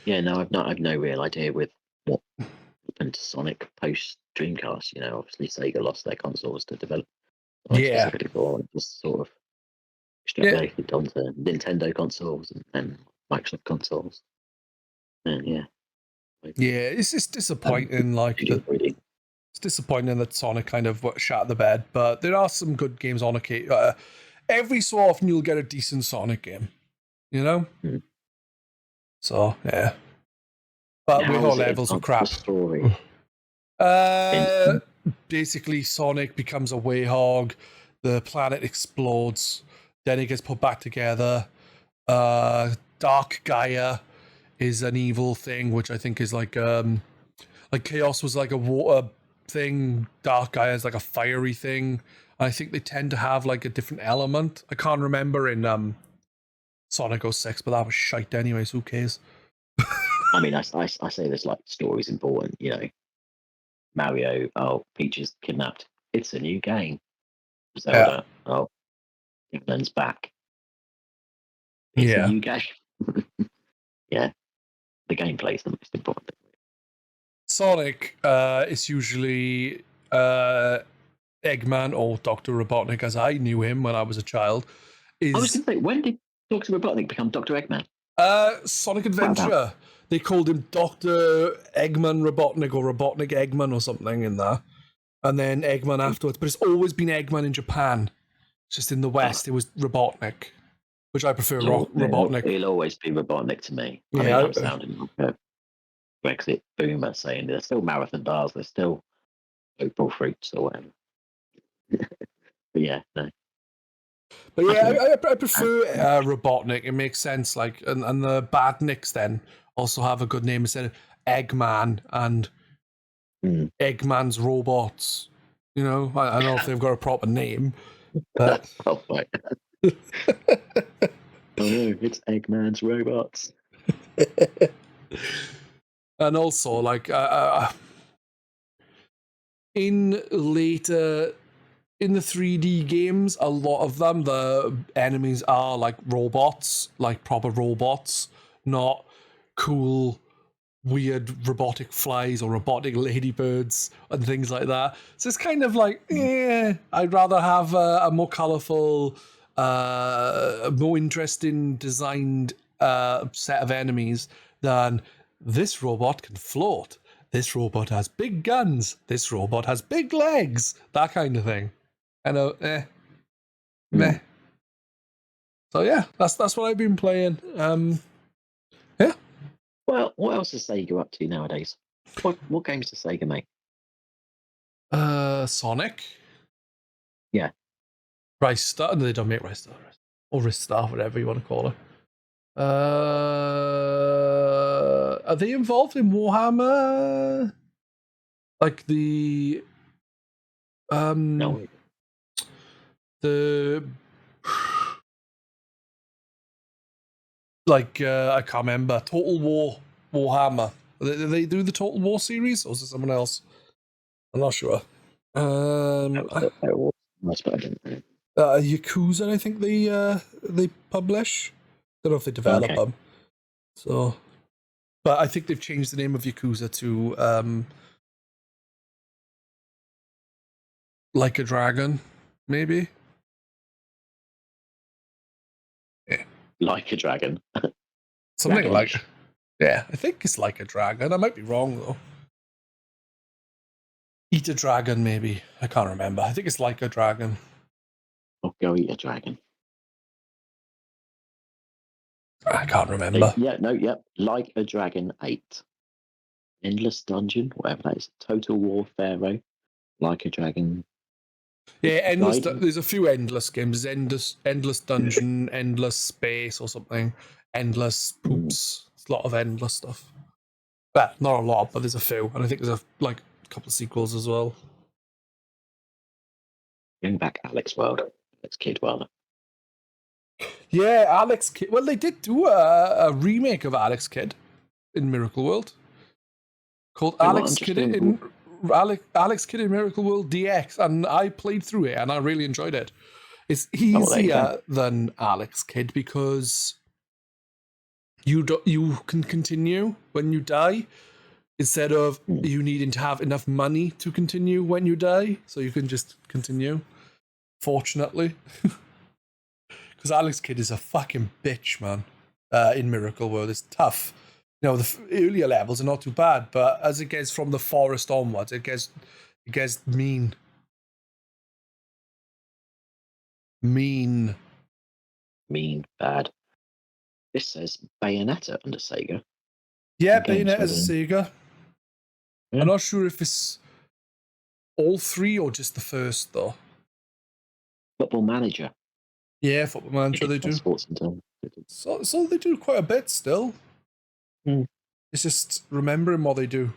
[SPEAKER 2] Yeah, no, I've no real idea with what happened to Sonic post Dreamcast. Obviously Sega lost their consoles to develop specifically for, and just sort of extrapolated onto Nintendo consoles and Microsoft consoles. And
[SPEAKER 1] it's just disappointing. It's disappointing that Sonic kind of shat the bed, but there are some good games on occasion. Every so often you'll get a decent Sonic game, So yeah, but with all levels of crap.
[SPEAKER 2] Story?
[SPEAKER 1] Basically, Sonic becomes a Wayhog, the planet explodes, then it gets put back together. Dark Gaia is an evil thing, which I think is like Chaos was like a water thing. Dark Gaia is like a fiery thing. I think they tend to have like a different element. I can't remember in Sonic 06, but that was shite anyways. Who cares?
[SPEAKER 2] I mean, I say this like story's important. Mario, Peach is kidnapped. It's a new game. Zelda, Evelyn's back. It's a new game. The gameplay is the most important thing.
[SPEAKER 1] Sonic is usually Eggman or Dr. Robotnik, as I knew him when I was a child.
[SPEAKER 2] I was going to say, when did Dr. Robotnik become Dr. Eggman?
[SPEAKER 1] Sonic Adventure. They called him Dr. Eggman Robotnik or Robotnik Eggman or something in there. And then Eggman afterwards. But it's always been Eggman in Japan. Just in the West, it was Robotnik, which I prefer Robotnik.
[SPEAKER 2] He'll always be Robotnik to me. I mean, I'm sounding like a Brexit boomer saying there's still marathon bars, there's still April fruits or whatever. But no.
[SPEAKER 1] But I prefer Robotnik. It makes sense. Like, and the Badniks then also have a good name instead of Eggman and Eggman's Robots. I don't know if they've got a proper name, but
[SPEAKER 2] it's Eggman's Robots.
[SPEAKER 1] And also, like, in the 3D games, a lot of them, the enemies are like robots, like proper robots, not cool, weird robotic flies or robotic ladybirds and things like that. So it's kind of like, I'd rather have a more colourful, more interesting designed set of enemies than this robot can float. This robot has big guns. This robot has big legs. That kind of thing. I know, meh. So yeah, that's what I've been playing. Yeah.
[SPEAKER 2] Well, what else is Sega up to nowadays? What games does Sega make?
[SPEAKER 1] Sonic.
[SPEAKER 2] Yeah.
[SPEAKER 1] Ristar. No, they don't make Ristar. Or Ristar, whatever you want to call it. Are they involved in Warhammer? Like the
[SPEAKER 2] No.
[SPEAKER 1] The like I can't remember. Total War Warhammer. Do they do the Total War series, or is it someone else? I'm not sure. Yakuza, I think they publish. Don't know if they develop them. So, but I think they've changed the name of Yakuza to Like a Dragon, maybe. Yeah.
[SPEAKER 2] Like a Dragon.
[SPEAKER 1] Something like, I think it's Like a Dragon. I might be wrong though. Eat a Dragon, maybe. I can't remember. I think it's Like a Dragon.
[SPEAKER 2] Or Go Eat a Dragon.
[SPEAKER 1] I can't remember.
[SPEAKER 2] Like a Dragon 8. Endless Dungeon, whatever that is. Total War Pharaoh. Like a Dragon
[SPEAKER 1] Yeah, endless.
[SPEAKER 2] Guiding.
[SPEAKER 1] There's a few endless games. There's endless dungeon, endless space, or something. Endless poops. It's a lot of endless stuff. Well, not a lot, but there's a few, and I think there's a couple of sequels as well.
[SPEAKER 2] Bring back Alex World, Alex Kidd World.
[SPEAKER 1] Yeah, Alex Kidd. Well, they did do a remake of Alex Kidd in Miracle World called Alex Kidd in Miracle World DX, and I played through it and I really enjoyed it. It's easier than Alex Kidd because you can continue when you die instead of you needing to have enough money to continue when you die, so you can just continue. Fortunately. Because Alex Kidd is a fucking bitch, man. In Miracle World, it's tough. You know, the earlier levels are not too bad, but as it gets from the forest onwards, it gets mean. Mean,
[SPEAKER 2] bad. This says Bayonetta under Sega.
[SPEAKER 1] Yeah, Bayonetta is a Sega. Yeah. I'm not sure if it's all three or just the first, though.
[SPEAKER 2] Football Manager.
[SPEAKER 1] Yeah, Football Manager, they do.
[SPEAKER 2] Sports
[SPEAKER 1] so they do quite a bit still. It's just remembering what they do.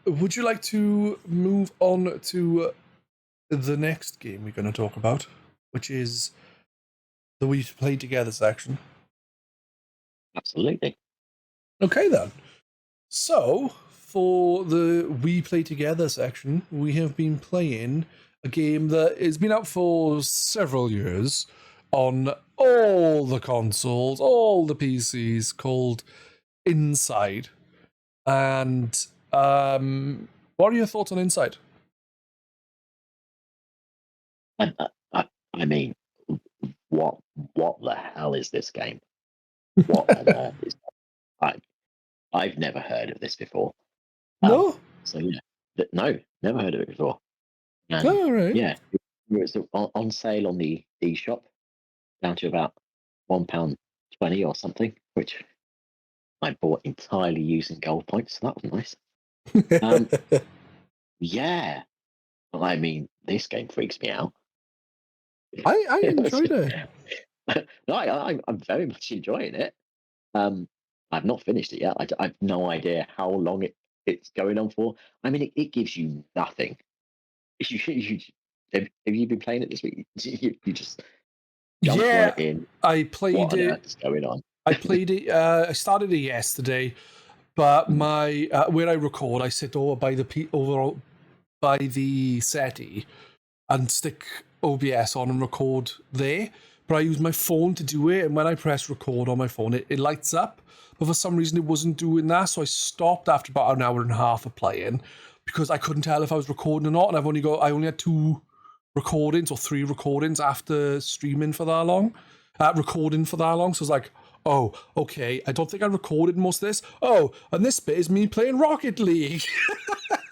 [SPEAKER 1] Would you like to move on to the next game we're going to talk about, which is the We Play Together section?
[SPEAKER 2] Absolutely.
[SPEAKER 1] Okay, then. So, for the We Play Together section, we have been playing a game that has been out for several years on all the consoles, all the PCs, called Inside. And what are your thoughts on Inside?
[SPEAKER 2] I mean, what the hell is this game? What on earth is that? I've never heard of this before.
[SPEAKER 1] No?
[SPEAKER 2] So yeah, no, never heard of it before. And,
[SPEAKER 1] all right.
[SPEAKER 2] Yeah, it was on sale on the eShop, down to about £1.20 or something, which I bought entirely using gold points. So that was nice. Yeah, I mean, this game freaks me out.
[SPEAKER 1] I enjoyed it.
[SPEAKER 2] No, I'm very much enjoying it. I've not finished it yet. I have no idea how long it's going on for. I mean, it gives you nothing. Have you been playing it this week? You just jump right in.
[SPEAKER 1] I played
[SPEAKER 2] what
[SPEAKER 1] it.
[SPEAKER 2] On earth is going on?
[SPEAKER 1] I played it. I started it yesterday, but my where I record, I sit over by the SETI and stick OBS on and record there. But I use my phone to do it, and when I press record on my phone, it lights up. But for some reason, it wasn't doing that, so I stopped after about an hour and a half of playing because I couldn't tell if I was recording or not, and I only had 2 recordings or 3 recordings after streaming for that long, recording for that long. So I was like, oh, okay, I don't think I recorded most of this. Oh, and this bit is me playing Rocket League.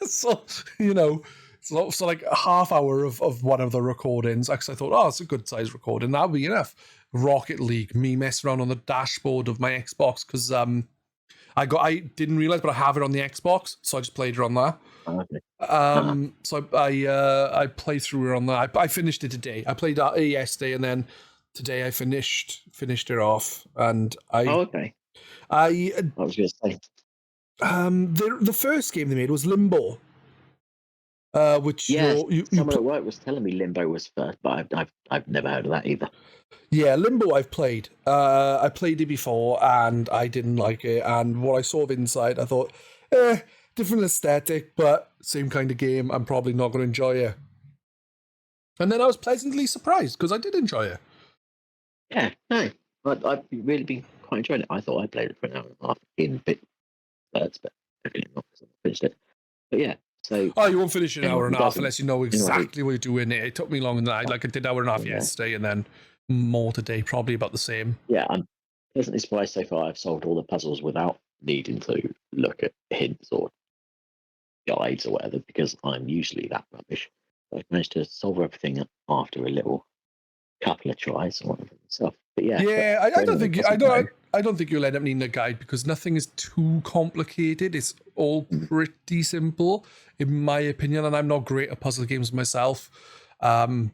[SPEAKER 1] So, so like a half hour of one of the recordings, because I thought, oh, it's a good size recording. That'll be enough. Rocket League, me messing around on the dashboard of my Xbox, because I didn't realize, but I have it on the Xbox, so I just played it on that.
[SPEAKER 2] Okay.
[SPEAKER 1] So I played through it on that. I finished it today. I played that yesterday, and then today I finished it off. And
[SPEAKER 2] okay. I was going to say,
[SPEAKER 1] the first game they made was Limbo. Which
[SPEAKER 2] someone at work was telling me Limbo was first, but I've never heard of that either.
[SPEAKER 1] Yeah, Limbo I've played. I played it before and I didn't like it. And what I saw of Inside, I thought, different aesthetic, but same kind of game. I'm probably not going to enjoy it. And then I was pleasantly surprised because I did enjoy it.
[SPEAKER 2] Yeah, no, I've really been quite enjoying it. I thought I played it for an hour and a half in bit thirds, but definitely not because I finished it. But yeah. So,
[SPEAKER 1] you won't finish an hour and a half unless you know exactly what you're doing. It took me longer than that. Like I did an hour and a half yesterday and then more today, probably about the same.
[SPEAKER 2] Yeah, I'm pleasantly surprised so far I've solved all the puzzles without needing to look at hints or guides or whatever, because I'm usually that rubbish. I managed to solve everything after a little couple of tries or whatever stuff. But yeah,
[SPEAKER 1] Yeah,
[SPEAKER 2] for
[SPEAKER 1] I don't
[SPEAKER 2] anyone who
[SPEAKER 1] think
[SPEAKER 2] doesn't know,
[SPEAKER 1] I don't think you'll end up needing a guide because nothing is too complicated. It's all pretty simple, in my opinion. And I'm not great at puzzle games myself, but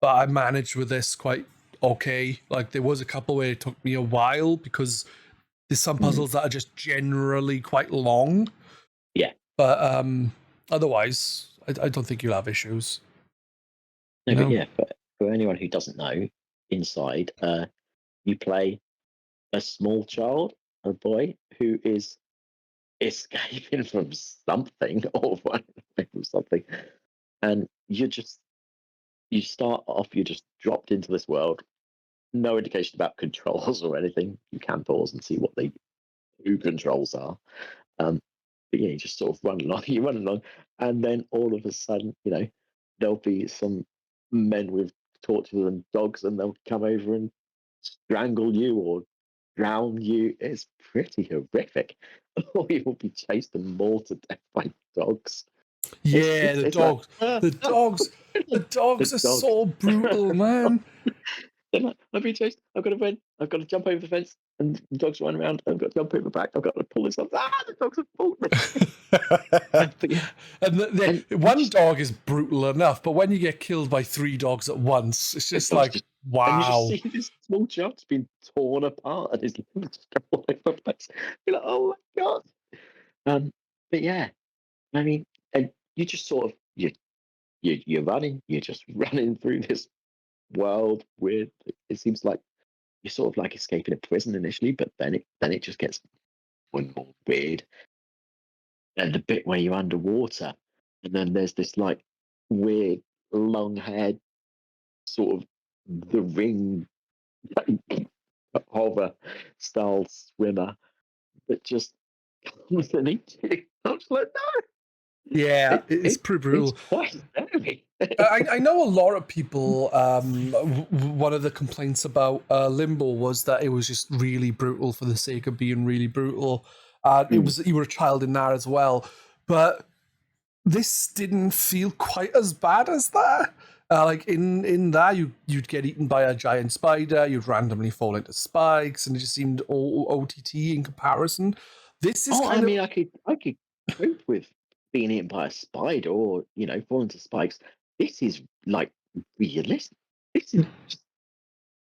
[SPEAKER 1] I managed with this quite okay. Like there was a couple where it took me a while because there's some puzzles that are just generally quite long.
[SPEAKER 2] yeah,
[SPEAKER 1] But otherwise, I don't think you'll have issues.
[SPEAKER 2] no,
[SPEAKER 1] You
[SPEAKER 2] but
[SPEAKER 1] know?
[SPEAKER 2] yeah, for anyone who doesn't know, inside, you play a small child, a boy who is escaping from something or running away from something, and you start off, you're just dropped into this world, no indication about controls or anything. You can pause and see what the who controls are. Um, but yeah, you just sort of run along, you run along, and then all of a sudden, there'll be some men with torches and dogs, and they'll come over and strangle you or drown you. It's pretty horrific. Or you'll be chased and mauled to death by dogs. It's
[SPEAKER 1] Yeah,
[SPEAKER 2] just, it's like,
[SPEAKER 1] the dogs, the
[SPEAKER 2] the
[SPEAKER 1] dogs are
[SPEAKER 2] dogs.
[SPEAKER 1] so brutal, man.
[SPEAKER 2] Then I've been chased. I've got to run. I've got to jump over the fence, and the dogs run around. I've got to jump over back. I've got to pull this off. The dogs have pulled me. But yeah,
[SPEAKER 1] And
[SPEAKER 2] and
[SPEAKER 1] one dog is brutal enough, but when you get killed by 3 dogs at once, it's
[SPEAKER 2] the
[SPEAKER 1] just
[SPEAKER 2] dogs
[SPEAKER 1] like,
[SPEAKER 2] just, and you just
[SPEAKER 1] wow.
[SPEAKER 2] see this small child's been torn apart, and his limbs go all over the place. You're like, oh my god. But yeah, I mean, and you just sort of you're running. You're just running through this world. Weird. It seems like you're sort of like escaping a prison initially, but then it just gets more and more weird. And the bit where you're underwater, and then there's this like weird long-haired sort of the ring hover style swimmer that just comes and eats you. I was like, no,
[SPEAKER 1] Yeah, it's pretty
[SPEAKER 2] it's
[SPEAKER 1] brutal.
[SPEAKER 2] quite scary.
[SPEAKER 1] I know a lot of people. One of the complaints about Limbo was that it was just really brutal for the sake of being really brutal. It
[SPEAKER 2] Mm.
[SPEAKER 1] was you were a child in that as well, but this didn't feel quite as bad as that. Like in that, you'd get eaten by a giant spider, you'd randomly fall into spikes, and it just seemed all OTT in comparison. This is
[SPEAKER 2] Oh, I
[SPEAKER 1] kind of
[SPEAKER 2] mean, I could cope with being eaten by a spider or falling to spikes. This is like realistic. This is just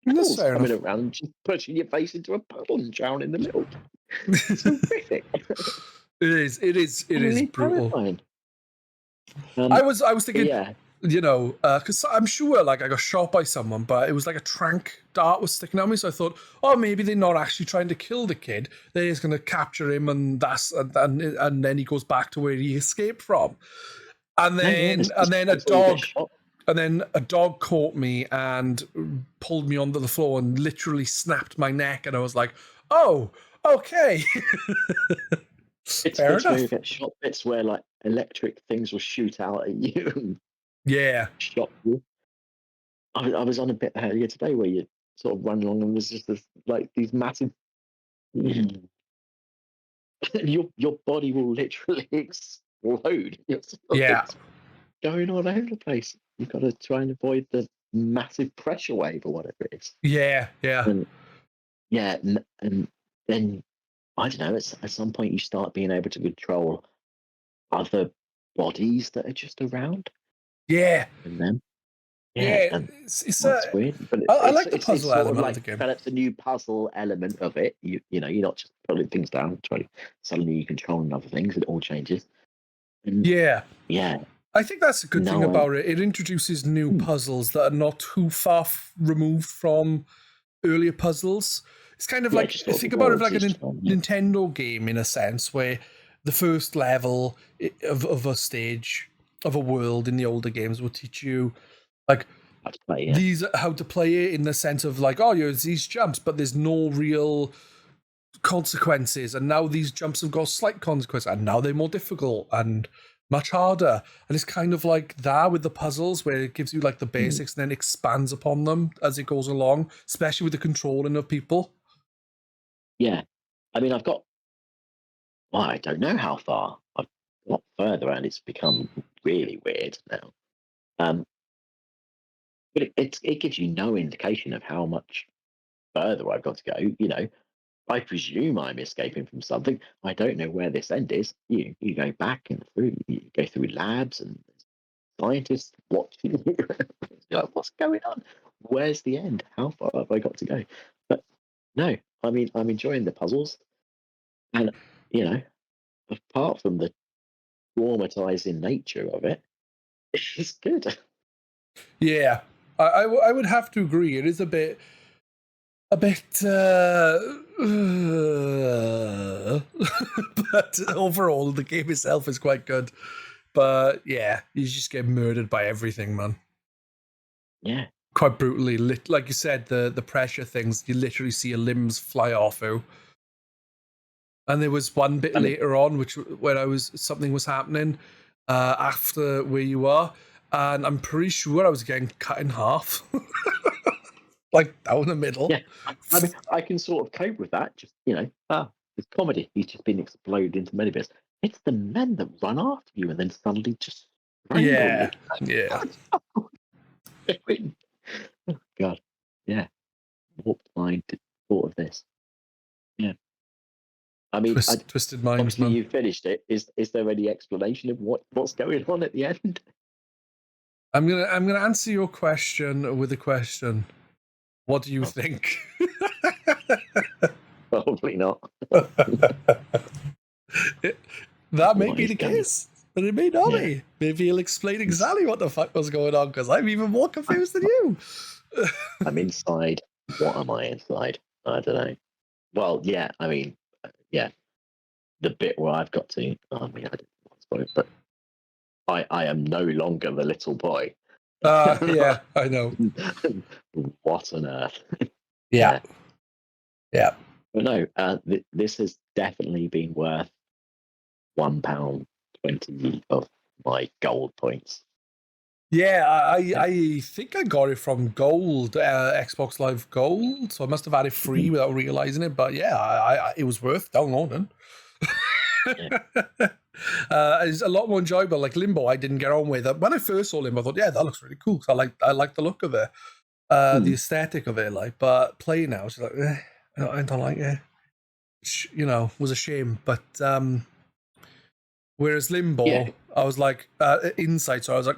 [SPEAKER 1] that's
[SPEAKER 2] animals
[SPEAKER 1] fair
[SPEAKER 2] coming
[SPEAKER 1] enough.
[SPEAKER 2] around and just pushing your face into a puddle and drowning in the middle. It's horrific.
[SPEAKER 1] It is
[SPEAKER 2] Really
[SPEAKER 1] brutal.
[SPEAKER 2] terrifying.
[SPEAKER 1] I was
[SPEAKER 2] But
[SPEAKER 1] thinking,
[SPEAKER 2] yeah,
[SPEAKER 1] because I'm sure like I got shot by someone, but it was like a trank dart was sticking at me. So I thought, oh, maybe they're not actually trying to kill the kid. They're just going to capture him, and then he goes back to where he escaped from.
[SPEAKER 2] no, yeah,
[SPEAKER 1] And then a
[SPEAKER 2] before you get
[SPEAKER 1] dog,
[SPEAKER 2] shot.
[SPEAKER 1] and then a dog caught me and pulled me onto the floor and literally snapped my neck. And I was like, oh, okay,
[SPEAKER 2] It's
[SPEAKER 1] fair
[SPEAKER 2] bits where you
[SPEAKER 1] enough.
[SPEAKER 2] get shot, bits where like electric things will shoot out at you and
[SPEAKER 1] Yeah,
[SPEAKER 2] shock you. I was on a bit earlier today where you sort of run along and there's just this like these massive your body will literally explode.
[SPEAKER 1] yeah,
[SPEAKER 2] It's going all over the place. You've got to try and avoid the massive pressure wave or whatever it is.
[SPEAKER 1] yeah.
[SPEAKER 2] And yeah, and then I don't know. At some point, you start being able to control other bodies that are just around
[SPEAKER 1] Yeah,
[SPEAKER 2] and them. Yeah,
[SPEAKER 1] yeah.
[SPEAKER 2] and
[SPEAKER 1] It's
[SPEAKER 2] that's weird. But
[SPEAKER 1] I
[SPEAKER 2] it's
[SPEAKER 1] like the
[SPEAKER 2] it's it's
[SPEAKER 1] puzzle
[SPEAKER 2] sort of
[SPEAKER 1] element of
[SPEAKER 2] like
[SPEAKER 1] the game.
[SPEAKER 2] develops a new puzzle element of it. You're not just pulling things down, trying suddenly you're controlling other things. It all changes. And
[SPEAKER 1] Yeah,
[SPEAKER 2] yeah,
[SPEAKER 1] I think that's a good thing
[SPEAKER 2] no,
[SPEAKER 1] about it. It introduces new
[SPEAKER 2] hmm,
[SPEAKER 1] puzzles that are not too far removed from earlier puzzles. It's kind of
[SPEAKER 2] yeah, it
[SPEAKER 1] like
[SPEAKER 2] just sort of
[SPEAKER 1] think about it
[SPEAKER 2] evolves
[SPEAKER 1] like a
[SPEAKER 2] each time. Yeah.
[SPEAKER 1] Nintendo game in a sense, where the first level of a stage of a world in the older games will teach you like
[SPEAKER 2] How to play, yeah.
[SPEAKER 1] these how to play it in the sense of like, oh, there's these jumps, but there's no real consequences, and now these jumps have got slight consequences, and now they're more difficult and much harder. And it's kind of like that with the puzzles, where it gives you like the
[SPEAKER 2] Mm,
[SPEAKER 1] basics and then expands upon them as it goes along, especially with the controlling of people.
[SPEAKER 2] yeah. I mean, well, I don't know how far. I've got further and it's become really weird now. But it gives you no indication of how much further I've got to go. I presume I'm escaping from something. I don't know where this end is. You go back and through. You go through labs and scientists watching you. You're like, what's going on? Where's the end? How far have I got to go? But no, I mean, I'm enjoying the puzzles, and apart from the traumatizing nature of it, it's good.
[SPEAKER 1] Yeah, I would have to agree. It is a bit, but overall the game itself is quite good. But yeah, you just get murdered by everything, man.
[SPEAKER 2] Yeah,
[SPEAKER 1] Quite brutally. Like you said, the pressure things, you literally see your limbs fly off you. And there was one bit later on, where something was happening after where you are, and I'm pretty sure I was getting cut in half, like down the middle.
[SPEAKER 2] yeah. I mean, I can sort of cope with that. Just it's comedy. He's just been exploded into many bits. It's the men that run after you and then suddenly just strangle you.
[SPEAKER 1] Yeah.
[SPEAKER 2] Oh, God, yeah. Warped mind thought of this. Yeah. I mean,
[SPEAKER 1] Twisted minds,
[SPEAKER 2] obviously
[SPEAKER 1] man.
[SPEAKER 2] you finished it. Is there any explanation of what's going on at the end?
[SPEAKER 1] I'm gonna answer your question with a question. What do you think?
[SPEAKER 2] Probably not.
[SPEAKER 1] That may be the case, but it may not be. Maybe he'll explain exactly what the fuck was going on, because I'm even more confused than you.
[SPEAKER 2] I'm inside. What am I inside? I don't know. Well, yeah. I mean, yeah. The bit where I've got to. I mean, I didn't want to spoil it, but I am no longer the little boy.
[SPEAKER 1] Yeah, I know.
[SPEAKER 2] What on earth?
[SPEAKER 1] Yeah.
[SPEAKER 2] But no, this has definitely been worth £1.20 of my gold points.
[SPEAKER 1] Yeah, I think I got it from Gold, Xbox Live Gold, so I must have had it free without realizing it. But yeah, it was worth downloading. It's a lot more enjoyable. Like Limbo, I didn't get on with. When I first saw Limbo, I thought, yeah, that looks really cool. So I like the look of it, the aesthetic of it. Like, but playing now, it's like, I don't like it. Was a shame. But whereas Limbo, I was like, Insight, so I was like,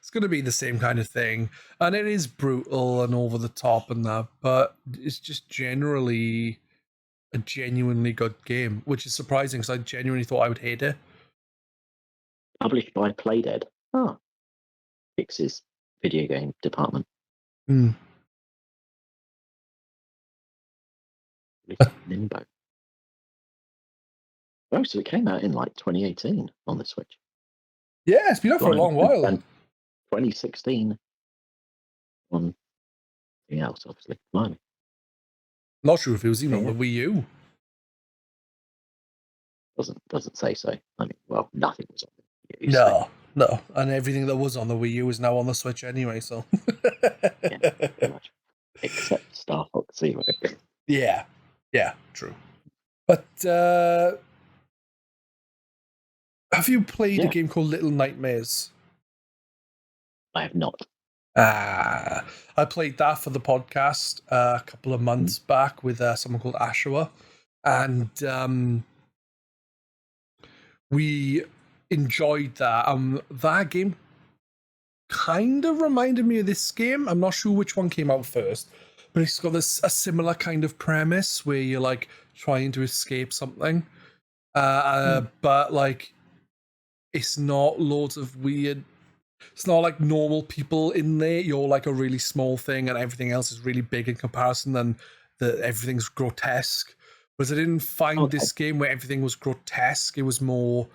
[SPEAKER 1] it's going to be the same kind of thing. And it is brutal and over the top and that, but it's just generally a genuinely good game, which is surprising because I genuinely thought I would hate it.
[SPEAKER 2] Published by Playdead. Pix's video game department. Limbo. Oh, so it came out in like 2018 on the Switch.
[SPEAKER 1] Yeah, it's been out for a long while.
[SPEAKER 2] And 2016 on something else, obviously. Blimey.
[SPEAKER 1] Not sure if it was even on the Wii U.
[SPEAKER 2] Doesn't say so. I mean, well, nothing was on the Wii U.
[SPEAKER 1] No. And everything that was on the Wii U is now on the Switch anyway, so.
[SPEAKER 2] Yeah, pretty much. Except Star Fox Zero.
[SPEAKER 1] Yeah, true. But have you played a game called Little Nightmares?
[SPEAKER 2] I have not.
[SPEAKER 1] I played that for the podcast a couple of months back with someone called Ashua, and we enjoyed that. That game kind of reminded me of this game. I'm not sure which one came out first, but it's got a similar kind of premise where you're like trying to escape something, but like it's not loads of weird. It's not like normal people in there. You're like a really small thing, and everything else is really big in comparison, and everything's grotesque. Whereas I didn't find this game where everything was grotesque. It was more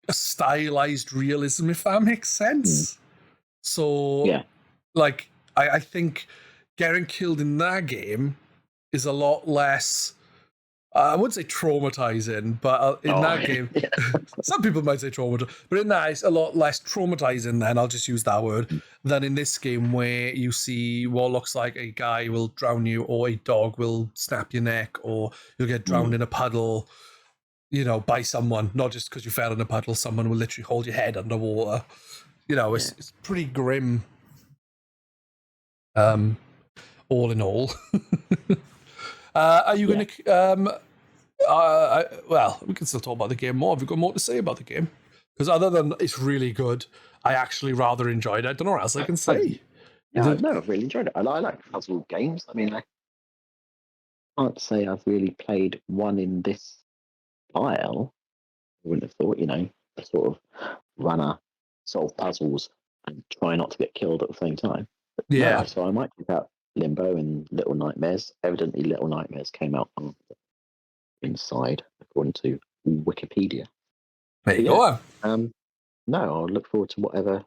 [SPEAKER 1] a stylized realism, if that makes sense. So, like, I think getting killed in that game is a lot less. I wouldn't say traumatizing, but in that game, some people might say traumatizing, but in that, it's a lot less traumatizing, and I'll just use that word, than in this game where you see what looks like a guy will drown you, or a dog will snap your neck, or you'll get drowned in a puddle, by someone, not just because you fell in a puddle, someone will literally hold your head underwater. it's pretty grim. All in all, are you going to? Well, we can still talk about the game more. Have you got more to say about the game? Because other than it's really good, I actually rather enjoyed it. I don't know what else I can say.
[SPEAKER 2] Yeah, no, I've really enjoyed it. I like puzzle games. I mean, I can't say I've really played one in this style. I wouldn't have thought, a sort of runner, solve puzzles, and try not to get killed at the same time. But
[SPEAKER 1] Yeah.
[SPEAKER 2] No, so I might check out Limbo and Little Nightmares. Evidently, Little Nightmares came out on Inside, according to Wikipedia.
[SPEAKER 1] There you go.
[SPEAKER 2] No, I'll look forward to whatever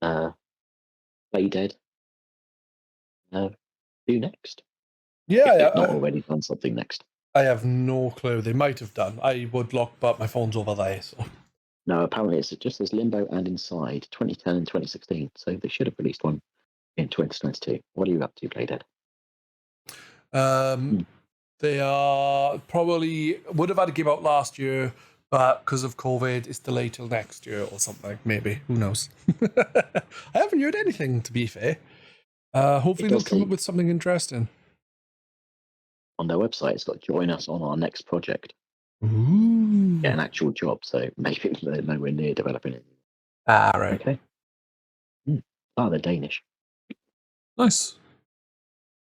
[SPEAKER 2] Play Dead do next.
[SPEAKER 1] Yeah,
[SPEAKER 2] if they've not already done something next.
[SPEAKER 1] I have no clue. They might have done. I would look, but my phone's over there. So.
[SPEAKER 2] No, apparently it's just as Limbo and Inside, 2010 and 2016. So they should have released one in 2022. What are you up to, Play Dead?
[SPEAKER 1] They are probably would have had to give out last year, but because of COVID, it's delayed till next year or something. Maybe, who knows? I haven't heard anything, to be fair. Hopefully they'll come up with something interesting.
[SPEAKER 2] On their website, it's got "Join us on our next project."
[SPEAKER 1] Ooh.
[SPEAKER 2] Get an actual job, so maybe they're nowhere near developing it.
[SPEAKER 1] Ah, right.
[SPEAKER 2] Okay. They're Danish.
[SPEAKER 1] Nice.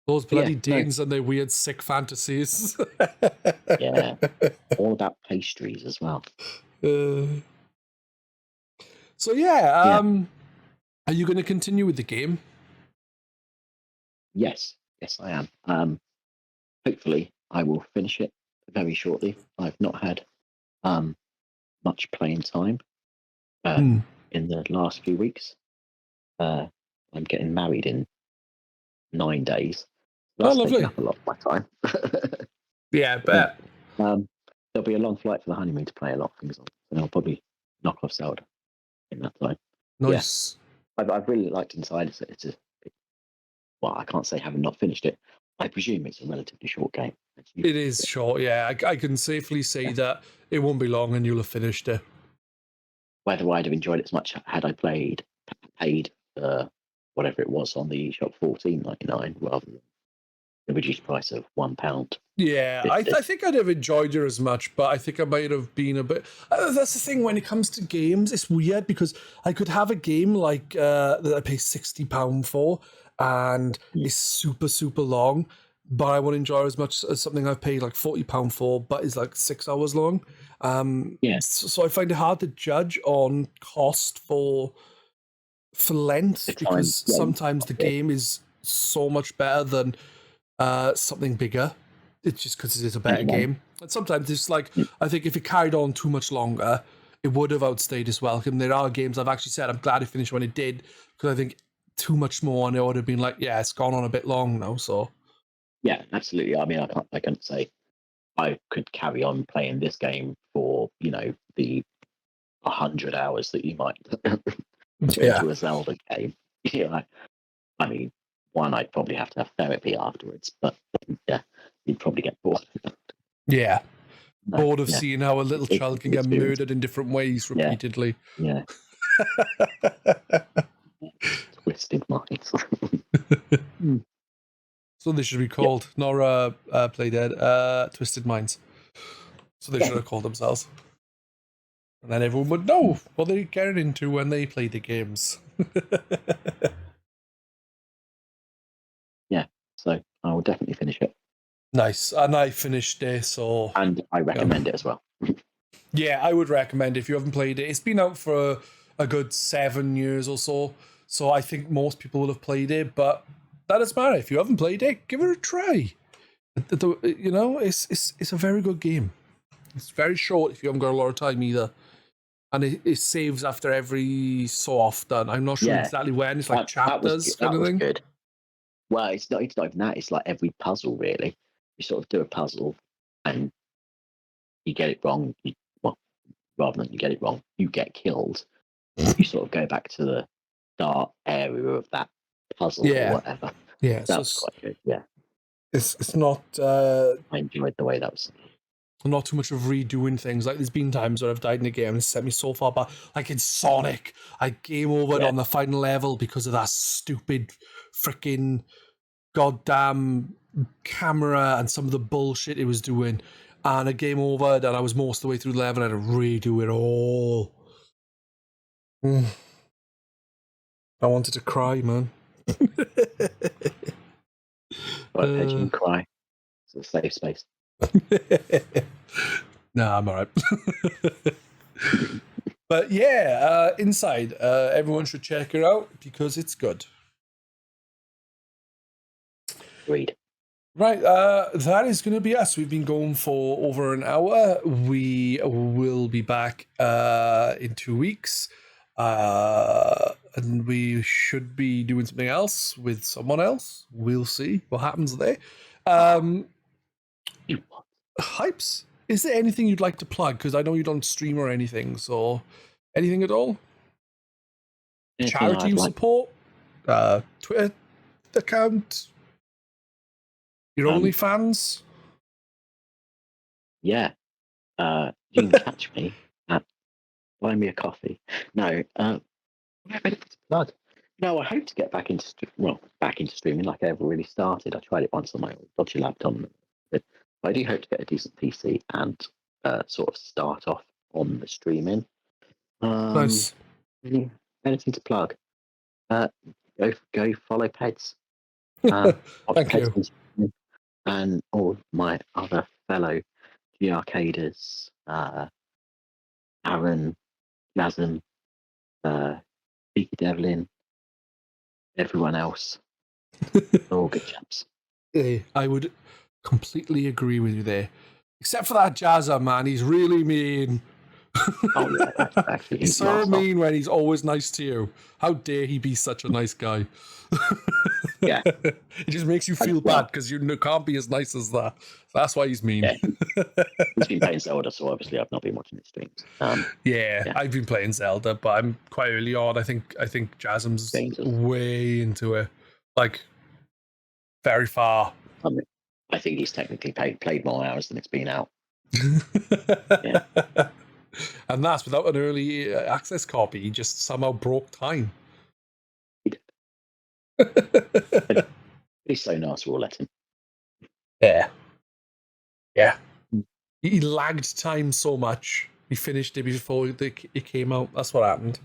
[SPEAKER 1] Those bloody Danes and their weird, sick fantasies.
[SPEAKER 2] Yeah. All about pastries as well.
[SPEAKER 1] So, are you going to continue with the game?
[SPEAKER 2] Yes, I am. Hopefully, I will finish it very shortly. I've not had much playing time in the last few weeks. I'm getting married in 9 days. That's taking up a lot of my time.
[SPEAKER 1] Yeah, I bet.
[SPEAKER 2] There'll be a long flight for the honeymoon to play a lot of things on, and I'll probably knock off Zelda in that time.
[SPEAKER 1] Nice.
[SPEAKER 2] Yeah. I've really liked Inside. Well, I can't say having not finished it. I presume it's a relatively short game.
[SPEAKER 1] It is short, yeah. I can safely say that it won't be long and you'll have finished it.
[SPEAKER 2] Whether I'd have enjoyed it as much had I paid whatever it was on the eShop, $14.99 rather than the reduced price of £1.
[SPEAKER 1] Yeah, I think I'd have enjoyed it as much, but I think I might have been a bit. That's the thing when it comes to games, it's weird because I could have a game like that I pay £60 for, and it's super super long, but I won't enjoy as much as something I've paid like £40 for, but it's like 6 hours long. So I find it hard to judge on cost for length because sometimes the game is so much better than something bigger. It's just because it is a better game. And sometimes it's like, I think if it carried on too much longer, it would have outstayed its welcome. There are games I've actually said I'm glad it finished when it did, because I think too much more and it would have been like, yeah, it's gone on a bit long now. So
[SPEAKER 2] yeah, absolutely. I mean, I can't say I could carry on playing this game for the 100 hours that you might put into a Zelda game. I mean, one, I'd probably have to have therapy afterwards, but yeah, you'd probably get bored.
[SPEAKER 1] Yeah. Bored of seeing how a little child can get murdered in different ways repeatedly.
[SPEAKER 2] Yeah. Twisted minds.
[SPEAKER 1] So they should be called, not Play Dead, Twisted Minds. So they should have called themselves. And then everyone would know what they're getting into when they play the games.
[SPEAKER 2] Yeah, so I will definitely finish it.
[SPEAKER 1] Nice. And I finished it, so...
[SPEAKER 2] And I recommend it as well.
[SPEAKER 1] Yeah, I would recommend it if you haven't played it. It's been out for a good 7 years or so, so I think most people will have played it, but that doesn't matter. If you haven't played it, give it a try. It's a very good game. It's very short if you haven't got a lot of time either. And it saves after every so often. I'm not sure exactly when. It's like chapters kind of thing.
[SPEAKER 2] Good. Well, it's not even that. It's like every puzzle, really. You sort of do a puzzle and you get it wrong. Rather than you get it wrong, you get killed. You sort of go back to the start area of that puzzle or whatever.
[SPEAKER 1] Yeah,
[SPEAKER 2] that's quite good. Yeah.
[SPEAKER 1] It's not...
[SPEAKER 2] I enjoyed the way that was.
[SPEAKER 1] I'm not too much of redoing things. Like, there's been times where I've died in a game and it's sent me so far back. Like in Sonic, I game overed on the final level because of that stupid freaking goddamn camera and some of the bullshit it was doing. And a game over, and I was most of the way through the level, and I had to redo it all. I wanted to cry, man.
[SPEAKER 2] Right, Pedz, you can cry. It's a safe space.
[SPEAKER 1] Nah, I'm alright. But yeah, Inside. Everyone should check it out because it's good.
[SPEAKER 2] Agreed.
[SPEAKER 1] Right, that is going to be us. We've been going for over an hour. We will be back in 2 weeks. And we should be doing something else with someone else. We'll see what happens there. Hypes, is there anything you'd like to plug? Because I know you don't stream or anything, so anything at all?
[SPEAKER 2] Anything
[SPEAKER 1] Charity you support? Twitter account? Your OnlyFans?
[SPEAKER 2] Yeah. You can catch me at Buy Me a Coffee. No, blood. No, I hope to get back into streaming like I ever really started. I tried it once on my old dodgy laptop, but I do hope to get a decent PC and sort of start off on the streaming.
[SPEAKER 1] Nice.
[SPEAKER 2] Anything to plug? Go follow Pedz.
[SPEAKER 1] Thank you.
[SPEAKER 2] And all my other fellow G-Arcaders, Aaron, Lazem, Beaky Devlin, everyone else. All good chaps.
[SPEAKER 1] I would completely agree with you there. Except for that Jazza, man. He's really mean.
[SPEAKER 2] Oh, yeah, actually,
[SPEAKER 1] he's so mean when he's always nice to you. How dare he be such a nice guy?
[SPEAKER 2] Yeah.
[SPEAKER 1] It just makes you feel bad because you can't be as nice as that. That's why he's mean.
[SPEAKER 2] Yeah. He's been playing Zelda, so obviously I've not been watching his streams.
[SPEAKER 1] Yeah, I've been playing Zelda, but I'm quite early on. I think Jasm's way into it. Like, very far.
[SPEAKER 2] I think he's technically played more hours than it's been out.
[SPEAKER 1] Yeah. And that's without an early access copy. He just somehow broke time.
[SPEAKER 2] He did. He's so nice, we'll let him.
[SPEAKER 1] Yeah. Yeah. He lagged time so much. He finished it before it came out. That's what happened.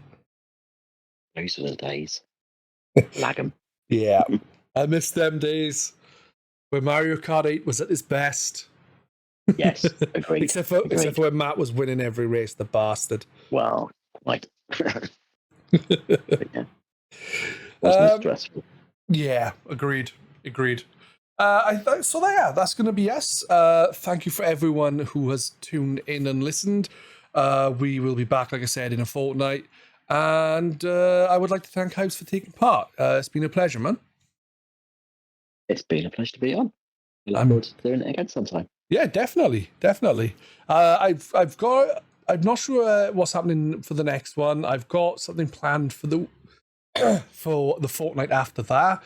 [SPEAKER 2] Those were the days. Lag 'em.
[SPEAKER 1] Yeah. I miss them days where Mario Kart 8 was at its best.
[SPEAKER 2] Yes, agreed.
[SPEAKER 1] Except for when Matt was winning every race, the bastard.
[SPEAKER 2] Well, quite. Yeah. Wasn't stressful.
[SPEAKER 1] Yeah, agreed. So that's going to be us. Thank you for everyone who has tuned in and listened. We will be back, like I said, in a fortnight. And I would like to thank Hypes for taking part. It's been a pleasure, man.
[SPEAKER 2] It's been a pleasure to be on. I look forward to doing it again sometime.
[SPEAKER 1] Yeah, definitely. I'm not sure what's happening for the next one. I've got something planned for the fortnight after that,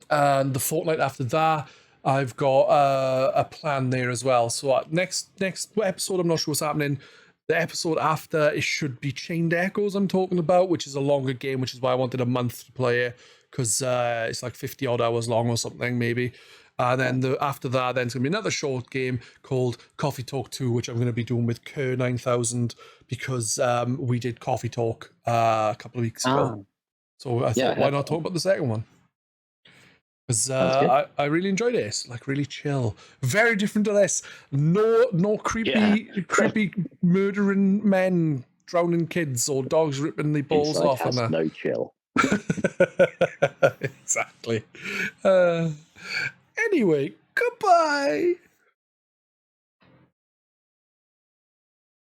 [SPEAKER 1] and the fortnight after that, I've got a plan there as well. So next episode, I'm not sure what's happening. The episode after, it should be Chained Echoes I'm talking about, which is a longer game, which is why I wanted a month to play it, because it's like 50 odd hours long or something maybe. And then after that, then it's going to be another short game called Coffee Talk 2, which I'm going to be doing with Kerr 9000 because we did Coffee Talk a couple of weeks ago. So I thought, why not talk about the second one? Because I really enjoyed it. It's like really chill. Very different to this. No creepy murdering men, drowning kids, or dogs ripping the balls
[SPEAKER 2] Inside
[SPEAKER 1] off.
[SPEAKER 2] has no chill.
[SPEAKER 1] Exactly. Anyway, goodbye.